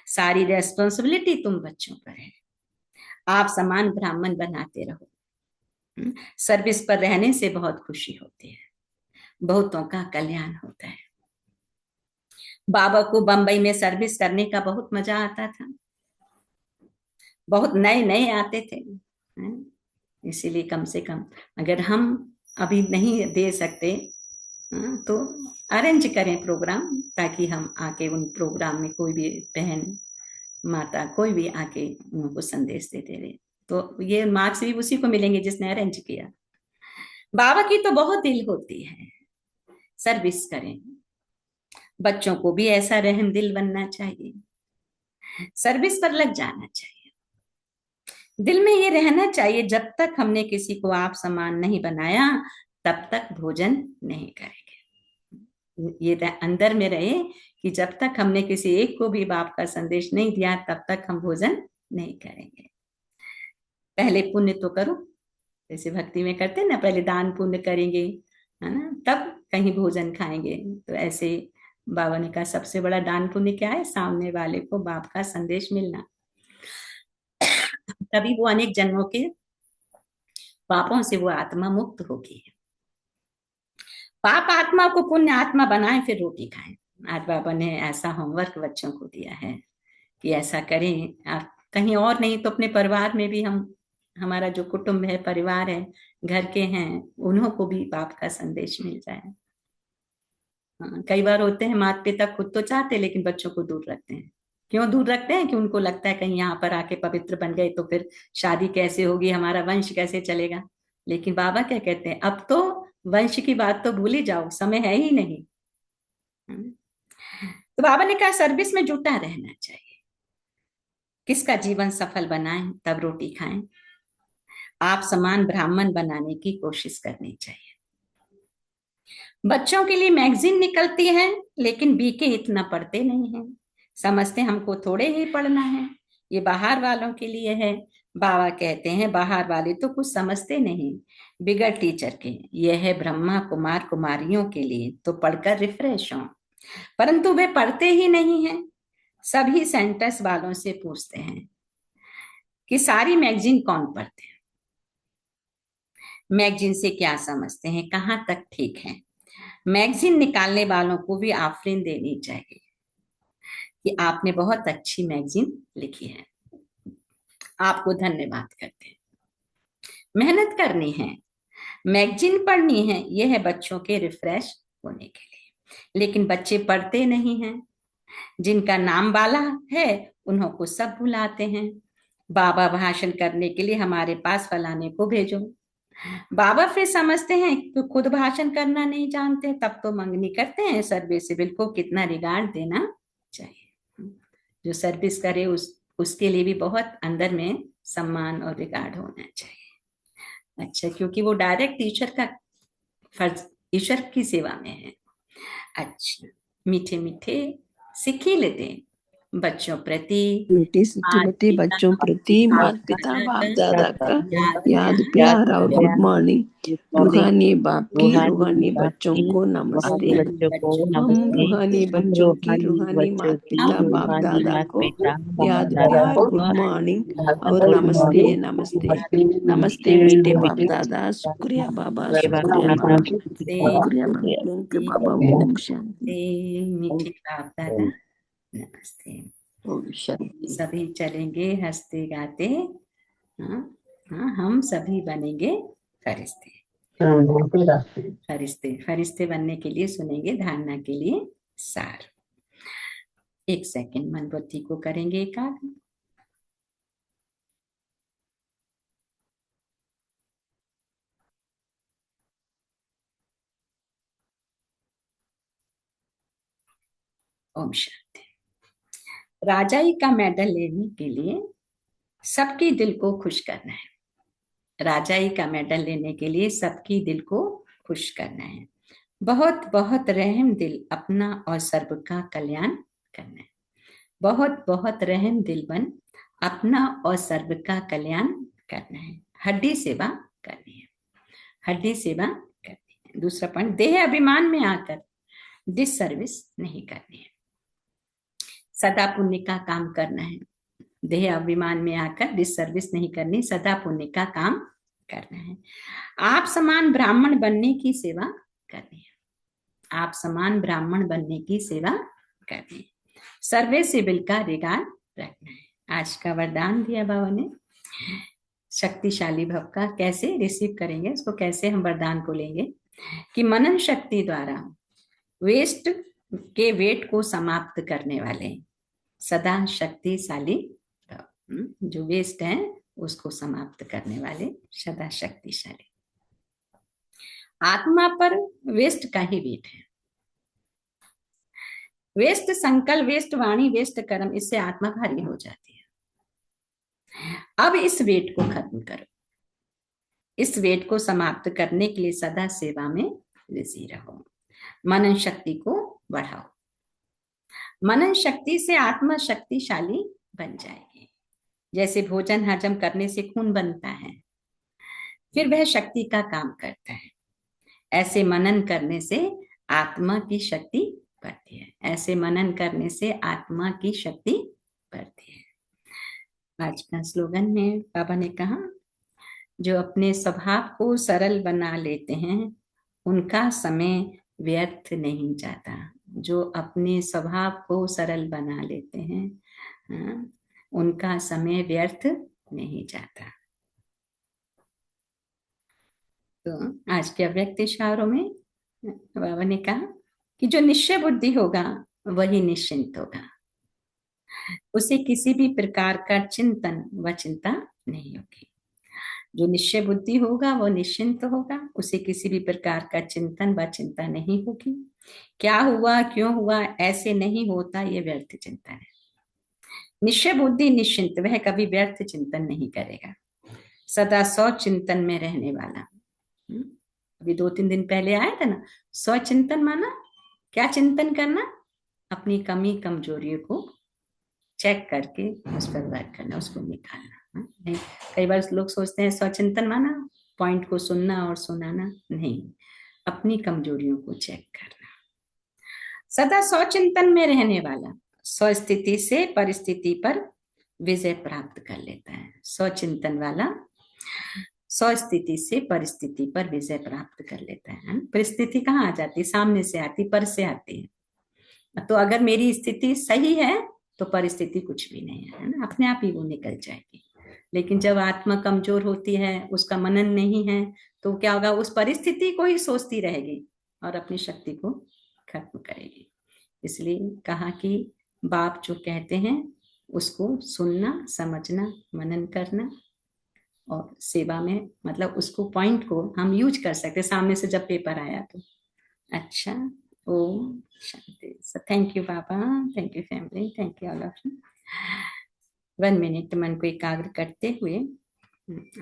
सारी रेस्पॉन्सिबिलिटी तुम बच्चों पर है। आप समान ब्राह्मण बनाते रहो। सर्विस पर रहने से बहुत खुशी होती है, बहुतों का कल्याण होता है। बाबा को बंबई में सर्विस करने का बहुत मजा आता था। बहुत नए नए आते थे। इसीलिए कम से कम अगर हम अभी नहीं दे सकते तो अरेंज करें प्रोग्राम, ताकि हम आके उन प्रोग्राम में कोई भी बहन माता कोई भी आके उनको संदेश देते रहे, तो ये मार्क्स भी उसी को मिलेंगे जिसने अरेंज किया। बाबा की तो बहुत दिल होती है, सर्विस करें। बच्चों को भी ऐसा रहम दिल बनना चाहिए, सर्विस पर लग जाना चाहिए। दिल में ये रहना चाहिए, जब तक हमने किसी को आप समान नहीं बनाया तब तक भोजन नहीं करेंगे। ये अंदर में रहे कि जब तक हमने किसी एक को भी बाप का संदेश नहीं दिया तब तक हम भोजन नहीं करेंगे। पहले पुण्य तो करो, जैसे भक्ति में करते हैं ना, पहले दान पुण्य करेंगे, है ना, तब कहीं भोजन खाएंगे। तो ऐसे बाबा ने कहा सबसे बड़ा दान पुण्य क्या है? सामने वाले को बाप का संदेश मिलना। तभी वो अनेक जन्मों के पापों से वो आत्मा मुक्त होगी। पाप आत्मा को पुण्य आत्मा बनाए फिर रोटी खाएं। आज बाबा ने ऐसा होमवर्क बच्चों को दिया है कि ऐसा करें। आप कहीं और नहीं तो अपने परिवार में भी, हम हमारा जो कुटुंब है, परिवार है, घर के हैं, उन्हों को भी बाप का संदेश मिल जाए। कई बार होते हैं माता पिता खुद तो चाहते लेकिन बच्चों को दूर रखते हैं। क्यों दूर रखते हैं? कि उनको लगता है कहीं यहाँ पर आके पवित्र बन गए तो फिर शादी कैसे होगी, हमारा वंश कैसे चलेगा। लेकिन बाबा क्या कहते हैं, अब तो वंश की बात तो भूल ही जाओ, समय है ही नहीं। तो बाबा ने कहा सर्विस में जुटा रहना चाहिए। किसका जीवन सफल बनाएं तब रोटी खाएं। आप समान ब्राह्मण बनाने की कोशिश करनी चाहिए। बच्चों के लिए मैगजीन निकलती है लेकिन बीके इतना पढ़ते नहीं हैं, समझते हमको थोड़े ही पढ़ना है, ये बाहर वालों के लिए है। बाबा कहते हैं बाहर वाले तो कुछ समझते नहीं, बिगड़ टीचर के, यह है ब्रह्मा कुमार कुमारियों के लिए, तो पढ़कर रिफ्रेश हो। परंतु वे पढ़ते ही नहीं हैं। सभी सेंटर्स वालों से पूछते हैं कि सारी मैगजीन कौन पढ़ते हैं, मैगजीन से क्या समझते हैं, कहाँ तक ठीक है। मैगजीन निकालने वालों को भी आफरीन देनी चाहिए कि आपने बहुत अच्छी मैगजीन लिखी है, आपको धन्यवाद करते हैं। मेहनत करनी है, मैगजीन पढ़नी है, यह है बच्चों के रिफ्रेश होने के लिए। लेकिन बच्चे पढ़ते नहीं हैं, जिनका नाम वाला है उन्हों को सब भुलाते हैं। बाबा भाषण करने के लिए हमारे पास फलाने को भेजो। बाबा फिर समझते हैं कि खुद भाषण करना नहीं जानते, तब तो मंगनी करते हैं सर्विस सिविल को कितना रिगार्ड देना चाहिए। जो सर्विस करे उसके लिए भी बहुत अंदर में सम्मान और रिगार्ड होना चाहिए। अच्छा, क्योंकि वो डायरेक्ट ईश्वर का फर्ज, ईश्वर की सेवा में है। अच्छा, मीठे मीठे सिकील दे बच्चों प्रति, मीठी सीखी बच्चे बच्चों प्रति माता पिता बाप दादा का याद प्यार और गुड मॉर्निंग। रूहानी बाप की रूहानी बच्चों को नमस्ते। हम रूहानी बच्चों की रूहानी माता पिता बाप दादा को याद प्यार गुड मॉर्निंग और नमस्ते नमस्ते नमस्ते मीठे बाप दादा। शुक्रिया बाबा, शुक्रिया बाबा, शुक्रिया बाबा, थैंक यू बाबा। ओम शांति। मीठे बाप दादा नमस्ते। सभी चलेंगे हंसते गाते। हाँ हाँ, हम सभी बनेंगे फरिश्ते। फरिश्ते फरिश्ते बनने के लिए सुनेंगे धारणा के लिए सार। 1 सेकंड मनबत्ती को करेंगे एकाग्र। ओम शांति। राजाई का मेडल लेने के लिए सबकी दिल को खुश करना है। राजाई का मेडल लेने के लिए सबकी दिल को खुश करना है। बहुत बहुत रहम दिल अपना और सर्व का कल्याण करना है। बहुत बहुत रहम दिल बन अपना और सर्व का कल्याण करना है। हड्डी सेवा करनी है, हड्डी सेवा करनी है। दूसरा पॉइंट, देह अभिमान में आकर डिस सर्विस नहीं करनी है। सदा पुण्य का काम करना है। देह अभिमान में आकर डिस सर्विस नहीं करनी, सदा पुण्य का काम करना है। आप समान ब्राह्मण बनने की सेवा करनी है। आप समान ब्राह्मण बनने की सेवा करनी है। सर्वे सिविल का रिगार्ड रखना है। आज का वरदान दिया बाबा ने, शक्तिशाली भव का कैसे रिसीव करेंगे, उसको कैसे हम वरदान को लेंगे। कि मनन शक्ति द्वारा वेस्ट के वेट को समाप्त करने वाले सदा शक्तिशाली, जो वेस्ट है उसको समाप्त करने वाले सदा शक्तिशाली। आत्मा पर वेस्ट का ही वेट है। वेस्ट संकल्प, वेस्ट वाणी, वेस्ट कर्म, इससे आत्मा भारी हो जाती है। अब इस वेट को खत्म करो। इस वेट को समाप्त करने के लिए सदा सेवा में बिजी रहो। मनन शक्ति को बढ़ाओ। मनन शक्ति से आत्मा शक्तिशाली बन जाएगी। जैसे भोजन हजम करने से खून बनता है, फिर वह शक्ति का काम करता है, ऐसे मनन करने से आत्मा की शक्ति बढ़ती है। ऐसे मनन करने से आत्मा की शक्ति बढ़ती है। आज का स्लोगन में बाबा ने कहा, जो अपने स्वभाव को सरल बना लेते हैं उनका समय व्यर्थ नहीं जाता। जो अपने स्वभाव को सरल बना लेते हैं उनका समय व्यर्थ नहीं जाता। तो आज के अव्यक्त इशारों में बाबा ने कहा कि जो निश्चय बुद्धि होगा वही निश्चिंत होगा। उसे किसी भी प्रकार का चिंतन व चिंता नहीं होगी। जो निश्चय बुद्धि होगा वो निश्चिंत होगा, उसे किसी भी प्रकार का चिंतन व चिंता नहीं होगी। क्या हुआ, क्यों हुआ, ऐसे नहीं होता, ये व्यर्थ चिंतन है। निश्चय बुद्धि निश्चिंत, वह कभी व्यर्थ चिंतन नहीं करेगा, सदा सौ चिंतन में रहने वाला। अभी 2-3 दिन पहले आया था ना, सौ चिंतन माना क्या चिंतन करना? अपनी कमी कमजोरियों को चेक करके उस पर वर्क करना, उसको निकालना। नहीं, कई बार लोग सोचते हैं स्वचिंतन माना पॉइंट को सुनना और सुनाना, नहीं, अपनी कमजोरियों को चेक करना। सदा स्वचिंतन में रहने वाला स्वस्थिति से परिस्थिति पर विजय प्राप्त कर लेता है। स्वचिंतन वाला स्वस्थिति से परिस्थिति पर विजय प्राप्त कर लेता है। परिस्थिति कहाँ आ जाती? सामने से आती, पर से आती है। तो अगर मेरी स्थिति सही है तो परिस्थिति कुछ भी नहीं है ना, अपने आप ही वो निकल जाएगी। लेकिन जब आत्मा कमजोर होती है, उसका मनन नहीं है, तो क्या होगा? उस परिस्थिति को ही सोचती रहेगी और अपनी शक्ति को खत्म करेगी। इसलिए कहा कि बाप जो कहते हैं उसको सुनना, समझना, मनन करना और सेवा में, मतलब उसको पॉइंट को हम यूज कर सकते। सामने से जब पेपर आया तो अच्छा, ओम शांति। सो थैंक यू बाबा, thank you family, thank you all of you. 1 minute मन को एकाग्र करते हुए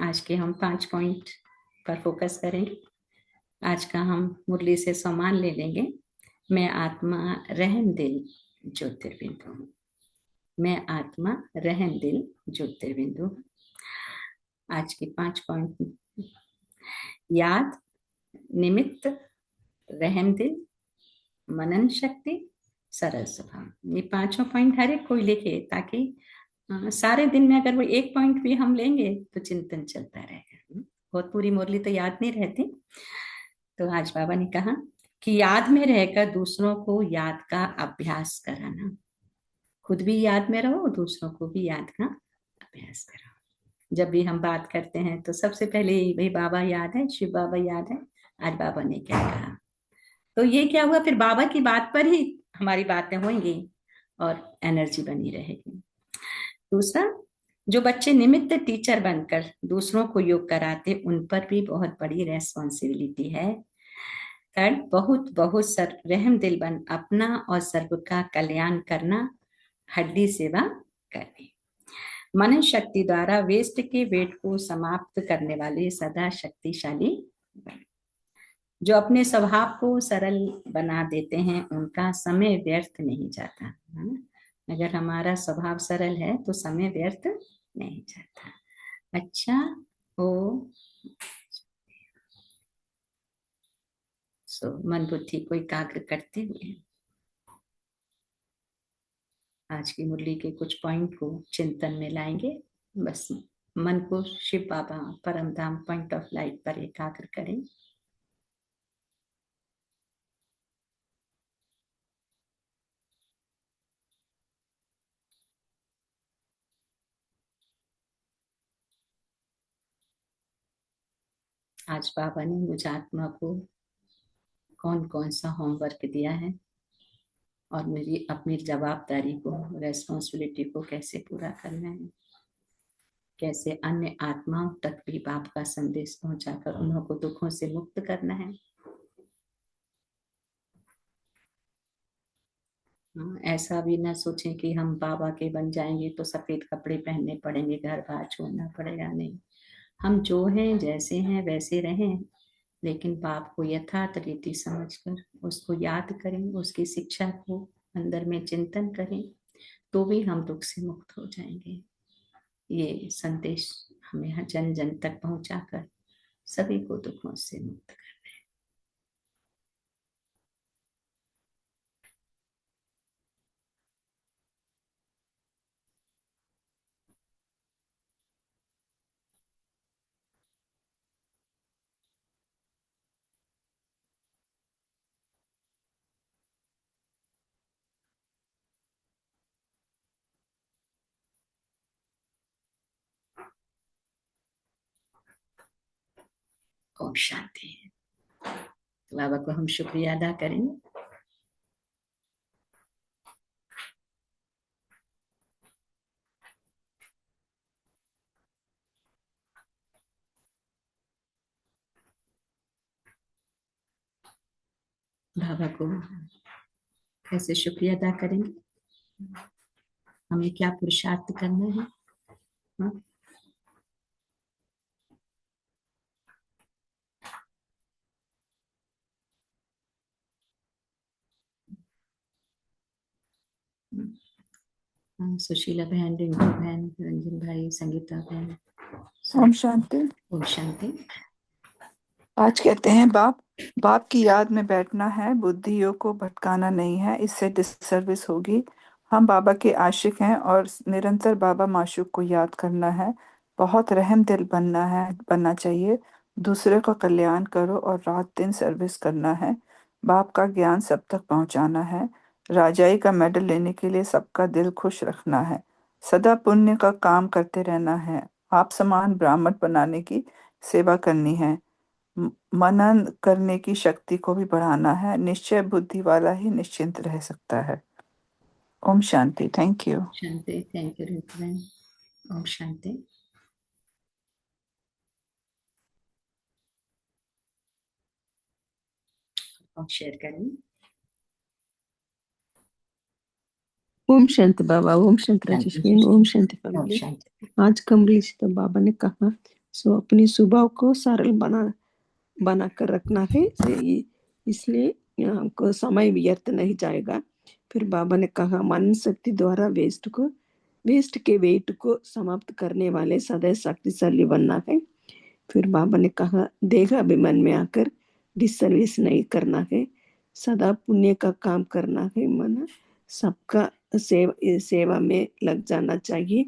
आज के हम 5 पॉइंट पर फोकस करेंगे। आज का हम मुरली से सम्मान ले लेंगे। मैं आत्मा रहम दिल ज्योतिर्बिंदु हूँ। मैं आत्मा रहम दिल ज्योतिर्बिंदु। आज के 5 पॉइंट: याद, निमित्त, रहम दिल, मनन शक्ति, सरल स्वभाव। ये 5 पॉइंट हर एक कोई लिखे, ताकि सारे दिन में अगर वो एक पॉइंट भी हम लेंगे तो चिंतन चलता रहेगा। बहुत पूरी मुरली तो याद नहीं रहती। तो आज बाबा ने कहा कि याद में रहकर दूसरों को याद का अभ्यास कराना। खुद भी याद में रहो, दूसरों को भी याद का अभ्यास कराओ। जब भी हम बात करते हैं तो सबसे पहले भाई बाबा याद है, शिव बाबा याद है, आज बाबा ने क्या कहा। तो ये क्या हुआ, फिर बाबा की बात पर ही हमारी बातें होंगी और एनर्जी बनी रहेगी। दूसरा, जो बच्चे निमित्त टीचर बनकर दूसरों को योग कराते, उन पर भी बहुत बड़ी रेस्पॉन्सिबिलिटी है। थर्ड, बहुत बहुत रहम दिल बन अपना और सर्व का कल्याण करना, हड्डी सेवा करनी। मनन शक्ति द्वारा वेस्ट के वेट को समाप्त करने वाले सदा शक्तिशाली। जो अपने स्वभाव को सरल बना देते हैं उनका समय व्यर्थ नहीं जाता, है ना? अगर हमारा स्वभाव सरल है तो समय व्यर्थ नहीं जाता। अच्छा, ओ मन बुद्धि को एकाग्र करते हुए आज की मुरली के कुछ पॉइंट को चिंतन में लाएंगे। बस मन को शिव बाबा परम धाम पॉइंट ऑफ लाइट पर एकाग्र करें। आज बाबा ने मुझ आत्मा को कौन कौन सा होमवर्क दिया है और मेरी अपनी जवाबदारी को, रेस्पॉन्सिबिलिटी को कैसे पूरा करना है, कैसे अन्य आत्माओं तक भी बाप का संदेश पहुंचाकर उन्हों को दुखों से मुक्त करना है। ऐसा भी ना सोचें कि हम बाबा के बन जाएंगे तो सफेद कपड़े पहनने पड़ेंगे, घर बार छोड़ना पड़ेगा। नहीं, हम जो हैं जैसे हैं वैसे रहें, लेकिन बाप को यथार्थ रीति समझकर उसको याद करें, उसकी शिक्षा को अंदर में चिंतन करें, तो भी हम दुख से मुक्त हो जाएंगे। ये संदेश हमें जन जन तक पहुंचाकर सभी को दुखों से मुक्त कर। ओम शांति। तो बाबा को हम शुक्रिया अदा करेंगे। बाबा को कैसे शुक्रिया अदा करेंगे, हमें क्या पुरुषार्थ करना है। हाँ? सुशीला बहन, रिंकू बहन, रंजन भाई, संगीता बहन। ओम शांति। ओम शांति। आज कहते हैं बाप की याद में बैठना है, बुद्धियों को भटकाना नहीं है, इससे डिससर्विस होगी। हम बाबा के आशिक हैं और निरंतर बाबा माशूक को याद करना है। बहुत रहम दिल बनना चाहिए। दूसरे का कल्याण करो और रात दिन सर्विस करना है। बाप का ज्ञान सब तक पहुंचाना है। राजाई का मेडल लेने के लिए सबका दिल खुश रखना है। सदा पुण्य का काम करते रहना है। आप समान ब्राह्मण बनाने की सेवा करनी है। मनन करने की शक्ति को भी बढ़ाना है। निश्चय बुद्धि वाला ही निश्चिंत रह सकता है। ओम शांति। Thank you. शांति। थैंक यू रिंकू बहन। ओम शांति। और शेयर करें। ओम शांति बाबा, ओम शांति राजेश बहन, ओम शांति ओम फैमिली। शांति। आज कमली से तो बाबा ने कहा सो अपनी स्वभाव को सरल बना कर रखना है, इसलिए हमको समय व्यर्थ नहीं जाएगा। फिर बाबा ने कहा मन शक्ति द्वारा वेस्ट के वेट को समाप्त करने वाले सदैव शक्तिशाली बनना है। फिर बाबा ने कहा देगा अभिमान में आकर डिसर्विस नहीं करना है, सदा पुण्य का काम करना है, मन सबका सेवा में लग जाना चाहिए।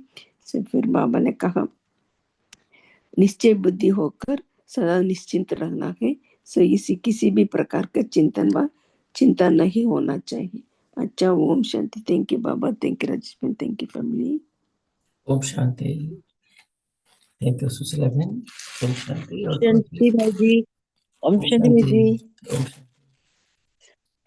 फिर बाबा ने कहा निश्चय बुद्धि होकर सदा निश्चिंत रहना है, सो इसी किसी भी प्रकार का चिंतन व चिंता नहीं होना चाहिए। अच्छा, ओम शांति। थैंक यू बाबा, thank you Rajesh, thank you family. ओम शांति। थैंक यू सुशीला बहन। ओम शांति। और शांति भाई जी। ओम शांति भाई जी। ओम शांति।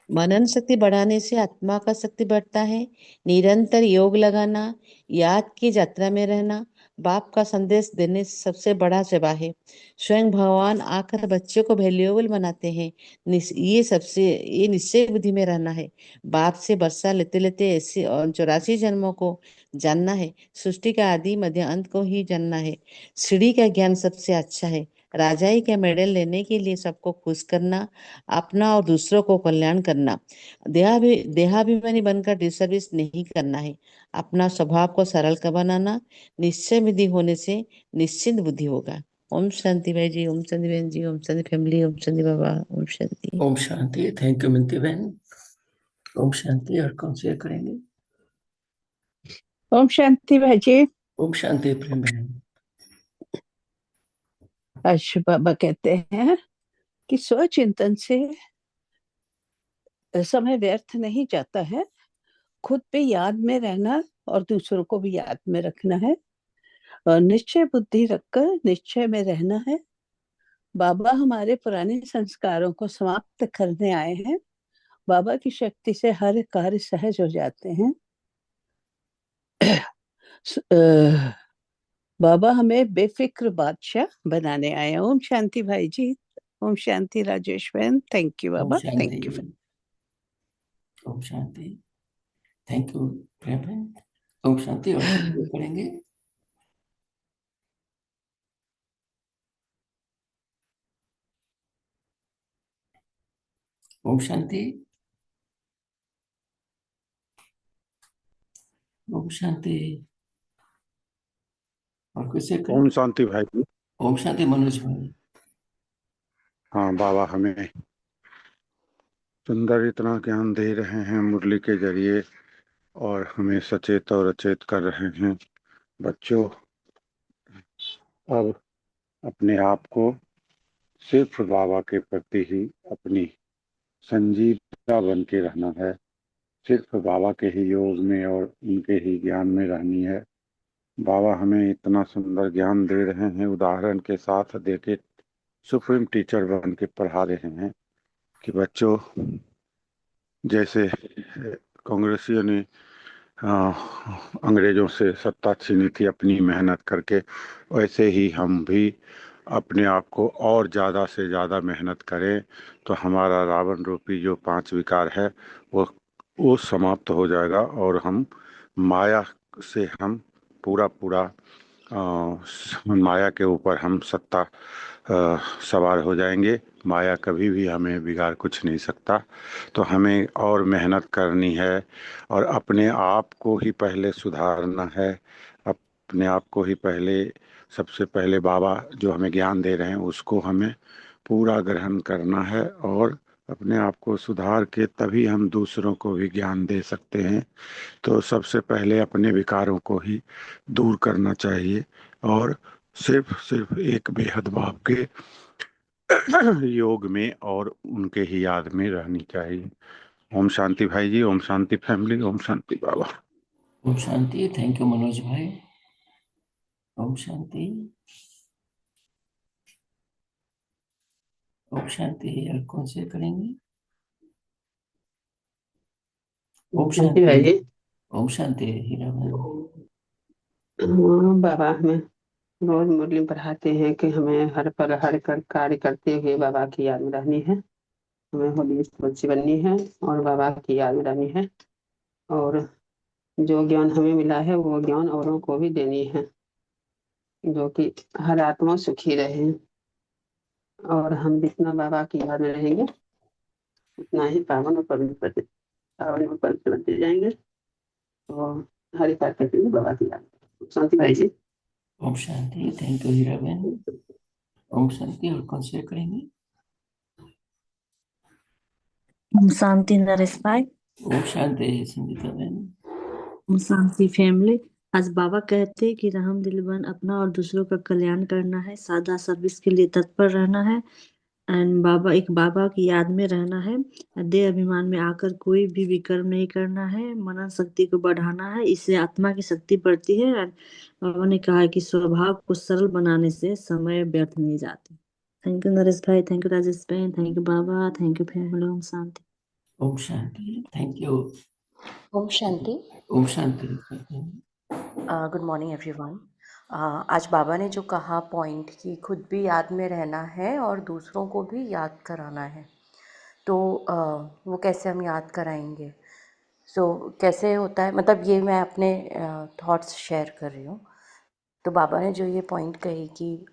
मनन शक्ति बढ़ाने से आत्मा का शक्ति बढ़ता है। निरंतर योग लगाना, याद की यात्रा में रहना बाप का संदेश देने से सबसे बड़ा सेवा है। स्वयं भगवान आकर बच्चे को वैल्यूएबल बनाते हैं। ये निश्चय बुद्धि में रहना है। बाप से वर्षा लेते लेते ऐसे 84 जन्मों को जानना है। सृष्टि का आदि मध्य अंत को ही जानना है। सीढ़ी का ज्ञान सबसे अच्छा है। राजाई का मेडल लेने के लिए सबको खुश करना, अपना और दूसरों को कल्याण करना। देहाभिमानी बनकर डिसर्विस नहीं करना है। अपना स्वभाव को सरल का बनाना। निश्चय विधि होने से निश्चिंत बुद्धि होगा। ओम शांति भाई जी, ओम शांति बहन जी, ओम शांति फैमिली, ओम शांति बाबा, ओम शांति। ओम शांति। थैंक यू मिंती बहन। ओम शांति। और कौन शेयर करेंगे? ओम शांति भाई जी। ओम शांति प्रेम बहन। आज बाबा कहते हैं कि स्वचिंतन से समय व्यर्थ नहीं जाता है। खुद पे याद में रहना और दूसरों को भी याद में रखना है और निश्चय बुद्धि रखकर निश्चय में रहना है बाबा हमारे पुराने संस्कारों को समाप्त करने आए हैं। बाबा की शक्ति से हर कार्य सहज हो जाते हैं। बाबा हमें बेफिक्र बादशाह बनाने आए हैं। ओम शांति भाई जी। ओम शांति राजेश बहन। थैंक यू ओम बाबा। शांति। Thank you. ओम शांति। Thank you Prem. ओम शांति। और कुछ करेंगे? ओम शांति। ओम शांति। और कुछ ओम शांति भाई जी। ओम शांति मनोज भाई। हाँ, बाबा हमें सुंदर इतना ज्ञान दे रहे हैं मुरली के जरिए और हमें सचेत और अचेत कर रहे हैं। बच्चों, अब अपने आप को सिर्फ बाबा के प्रति ही अपनी संजीवता बन के रहना है। सिर्फ बाबा के ही योग में और उनके ही ज्ञान में रहनी है। बाबा हमें इतना सुंदर ज्ञान दे रहे हैं, उदाहरण के साथ देके सुप्रीम टीचर बन के पढ़ा रहे हैं कि बच्चों, जैसे कांग्रेसियों ने अंग्रेजों से सत्ता छीनी थी अपनी मेहनत करके, वैसे ही हम भी अपने आप को और ज़्यादा से ज़्यादा मेहनत करें तो हमारा रावण रूपी जो 5 विकार है वो समाप्त हो जाएगा और हम माया से हम पूरा पूरा माया के ऊपर हम सत्ता सवार हो जाएंगे। माया कभी भी हमें बिगाड़ कुछ नहीं सकता। तो हमें और मेहनत करनी है और अपने आप को ही पहले सुधारना है। अपने आप को ही पहले, सबसे पहले बाबा जो हमें ज्ञान दे रहे हैं उसको हमें पूरा ग्रहण करना है और अपने आप को सुधार के तभी हम दूसरों को भी ज्ञान दे सकते हैं। तो सबसे पहले अपने विकारों को ही दूर करना चाहिए और सिर्फ एक बेहद बाप के योग में और उनके ही याद में रहनी चाहिए। ओम शांति भाई जी। ओम शांति फैमिली। ओम शांति बाबा। ओम शांति। थैंक यू मनोज भाई। ओम शांति। ओम शांति। और कौन से करेंगे? ओम शांति भाई शांति। जी। ओम शांति हीरा भाई। हाँ, बाबा हमें रोज मुरली पढ़ाते हैं कि हमें हर पल हर कार्य करते हुए बाबा की याद में रहनी है। हमें होली बच्ची बननी है और बाबा की याद में रहनी है और जो ज्ञान हमें मिला है वो ज्ञान औरों को भी देनी है, जो कि हर आत्मा सुखी रहे। और हम जितना बाबा की याद में रहेंगे उतना ही पावन और पवित्र बनते जाएंगे और हर कार्य करते हुए बाबा की याद। शांति भाई जी। ओम शांति। थैंक यू हीरा बहन। ओम शांति। और कौन से करेंगे? ओम शांति नरेश भाई। ओम शांति संगीता बहन। ओम शांति फैमिली। आज बाबा कहते हैं कि रहम दिल बन अपना और दूसरों का कल्याण करना है, सादा सर्विस के लिए तत्पर रहना है एंड बाबा की याद में रहना है। देह अभिमान में आकर कोई भी विकर्म नहीं करना है, मनन शक्ति को बढ़ाना है, इससे आत्मा की शक्ति बढ़ती है। एंड बाबा ने कहा है कि स्वभाव को सरल बनाने से समय व्यर्थ नहीं जाती। थैंक यू नरेश भाई। थैंक यू राजेश भाई। थैंक यू बाबा। Thank you family. ओम शांति। ओम शांति। Thank you. ओम शांति। ओम शांति। Good morning everyone. आज बाबा ने जो कहा पॉइंट कि खुद भी याद में रहना है और दूसरों को भी याद कराना है, तो वो कैसे हम याद कराएंगे? कैसे होता है, मतलब ये मैं अपने थॉट्स शेयर कर रही हूँ। तो बाबा ने जो ये पॉइंट कही कि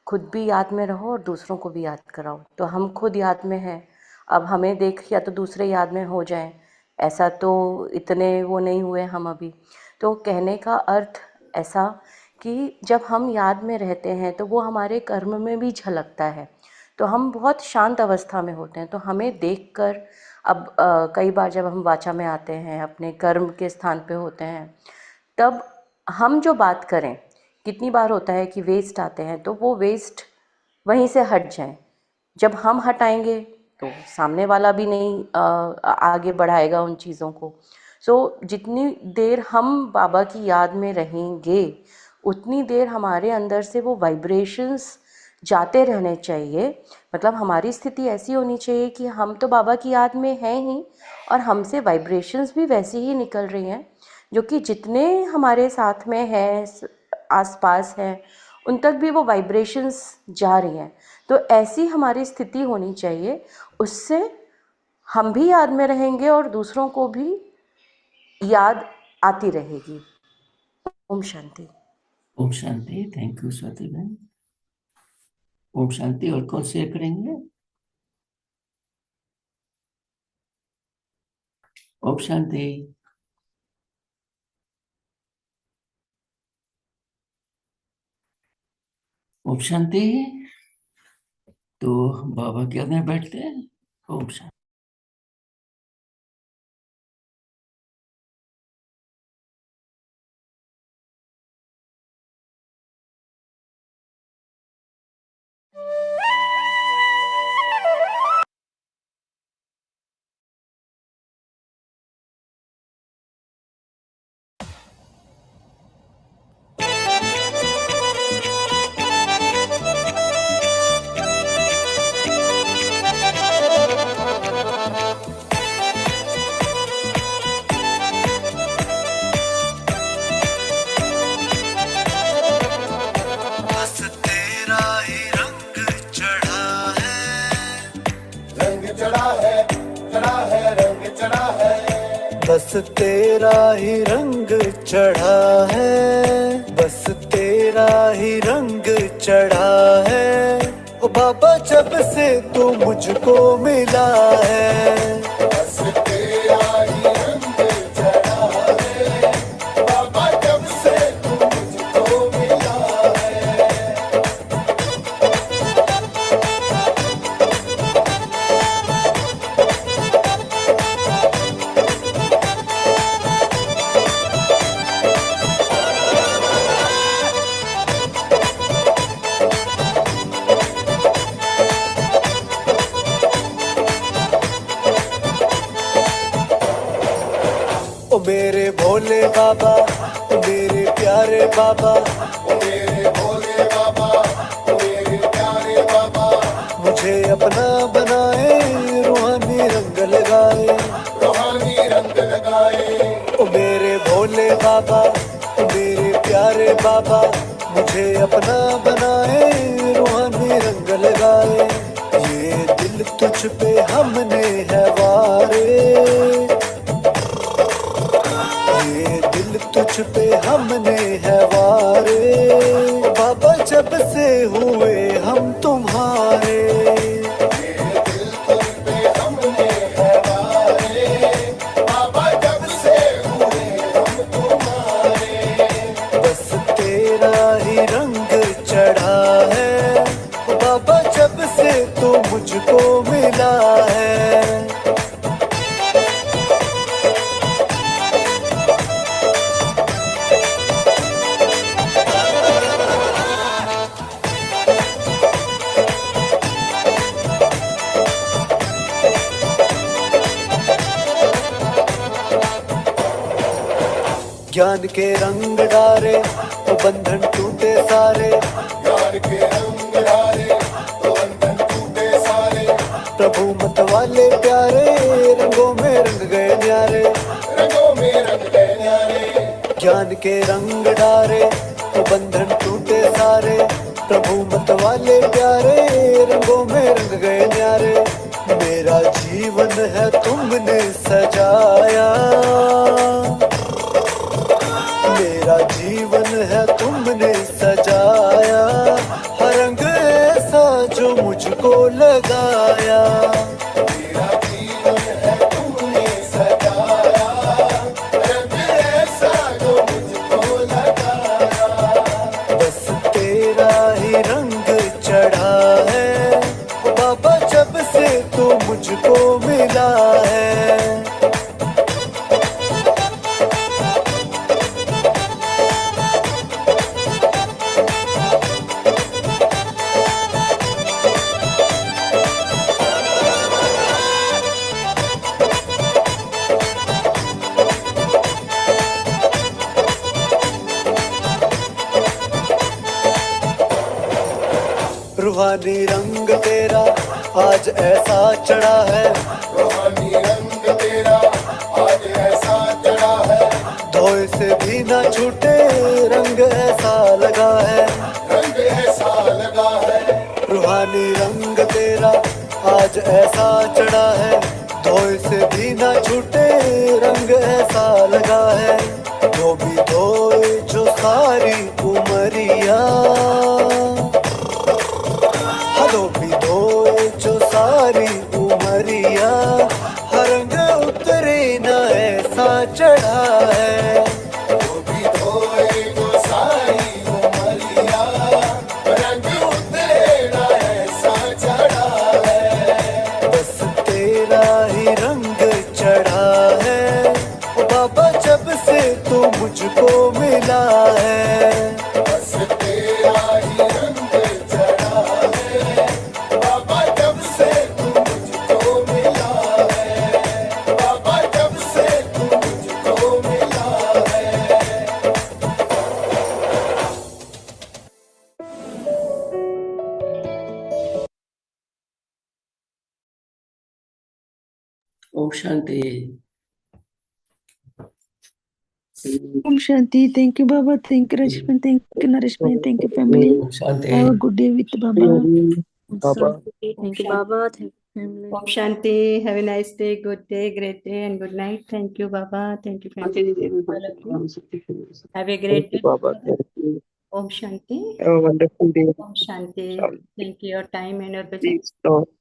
खुद भी याद में रहो और दूसरों को भी याद कराओ, तो हम खुद याद में हैं, अब हमें देख या तो दूसरे याद में हो जाएं, ऐसा तो इतने वो नहीं हुए हम अभी। तो कहने का अर्थ ऐसा कि जब हम याद में रहते हैं तो वो हमारे कर्म में भी झलकता है, तो हम बहुत शांत अवस्था में होते हैं। तो हमें देखकर अब कई बार जब हम वाचा में आते हैं, अपने कर्म के स्थान पे होते हैं, तब हम जो बात करें, कितनी बार होता है कि वेस्ट आते हैं, तो वो वेस्ट वहीं से हट जाएं। जब हम हटाएंगे तो सामने वाला भी नहीं आगे बढ़ाएगा उन चीज़ों को। जितनी देर हम बाबा की याद में रहेंगे उतनी देर हमारे अंदर से वो वाइब्रेशंस जाते रहने चाहिए। मतलब हमारी स्थिति ऐसी होनी चाहिए कि हम तो बाबा की याद में हैं ही, और हमसे वाइब्रेशंस भी वैसी ही निकल रही हैं जो कि जितने हमारे साथ में हैं, आसपास हैं, उन तक भी वो वाइब्रेशंस जा रही हैं। तो ऐसी हमारी स्थिति होनी चाहिए, उससे हम भी याद में रहेंगे और दूसरों को भी याद आती रहेगी। ओम शांति। ओम शांति। थैंक यू स्वाति बहन। ओम शांति। और कौन शेयर करेंगे? ओम शांति। ओम शांति। तो बाबा के याद में बैठते हैं। ओम शांति। बस तेरा ही रंग चढ़ा है, बस तेरा ही रंग चढ़ा है। ओ बाबा जब से तू मुझको मिला है, बस तेरा ही रंग चढ़ा है। बाबा जब से तू मुझको मिला है। ओ मेरे भोले बाबा, ओ मेरे प्यारे बाबा, ओ मेरे भोले बाबा, ओ मेरे प्यारे बाबा। मुझे अपना बनाए, रूहानी रंग लगाए, रूहानी रंग लगाए। ओ मेरे भोले बाबा, ओ मेरे प्यारे बाबा, मुझे अपना बनाए, रूहानी रंग लगाए। ये दिल तुझ पे हमने है वारे, ये दिल तुझ पे हमने है वारे। बाबा जब से हुए हम तुम्हारे, ये दिल तुझ पे हमने है वारे। बाबा जब से हुए हम तुम्हारे। बस तेरा ही रंग चढ़ा है, बाबा जब से तू मुझको मिला है। ज्ञान के रंग डारे तो बंधन टूटे सारे, ज्ञान के रंग डारे तो बंधन टूटे सारे। प्रभु मत वाले प्यारे, रंगों में रंग गए न्यारे, रंगों में रंग गए न्यारे। ज्ञान के रंग डारे तो बंधन टूटे सारे। प्रभु मत वाले प्यारे, रंगों में रंग गए न्यारे। मेरा जीवन है तुमने सजाया, मेरा जीवन है तुमने सजाया। हर रंग ऐसा जो मुझको लगाया, मेरा जीवन है तुमने सजाया। रंग ऐसा जो मुझको लगाया। बस तेरा ही रंग चढ़ा है, बाबा जब से तू मुझको मिला है। रूहानी रंग तेरा आज ऐसा चढ़ा है, रूहानी रंग तेरा आज ऐसा चढ़ा है, धोए से भी ना छूटे रंग ऐसा लगा है, रंग ऐसा लगा है। रूहानी रंग तेरा आज ऐसा चढ़ा है, धोए से भी ना छूटे रंग ऐसा लगा है, धोबी धोए जो सारी उमरिया, धोबी धोए जो सारी उमरिया, हर रंग उतरे न ऐसा चढ़ा है, धोबी धोए जो सारी उमरिया, रंग उतरे न ऐसा चढ़ा है, बस तेरा ही रंग चढ़ा है, ओ बाबा जब से तू मुझको मिला है, बस तेरा ही रंग चढ़ा है, बाबा जब से तू मुझको मिला है, बाबा जब से तू मुझको मिला है। ओम शांति। Om Shanti. Thank you, Baba. Thank you, Rashmi. Thank you, Narishmi. Thank you, family. Om Shanti. Have a good day with Baba. Thank you, Baba. Thank you, family. Om Shanti. Have a nice day, good day, great day, and good night. Thank you, Baba. Thank you, family. Have a great day. Om Shanti. Have a wonderful day. Om Shanti. Shanti. Thank you, your time and your presence. Peace, Lord.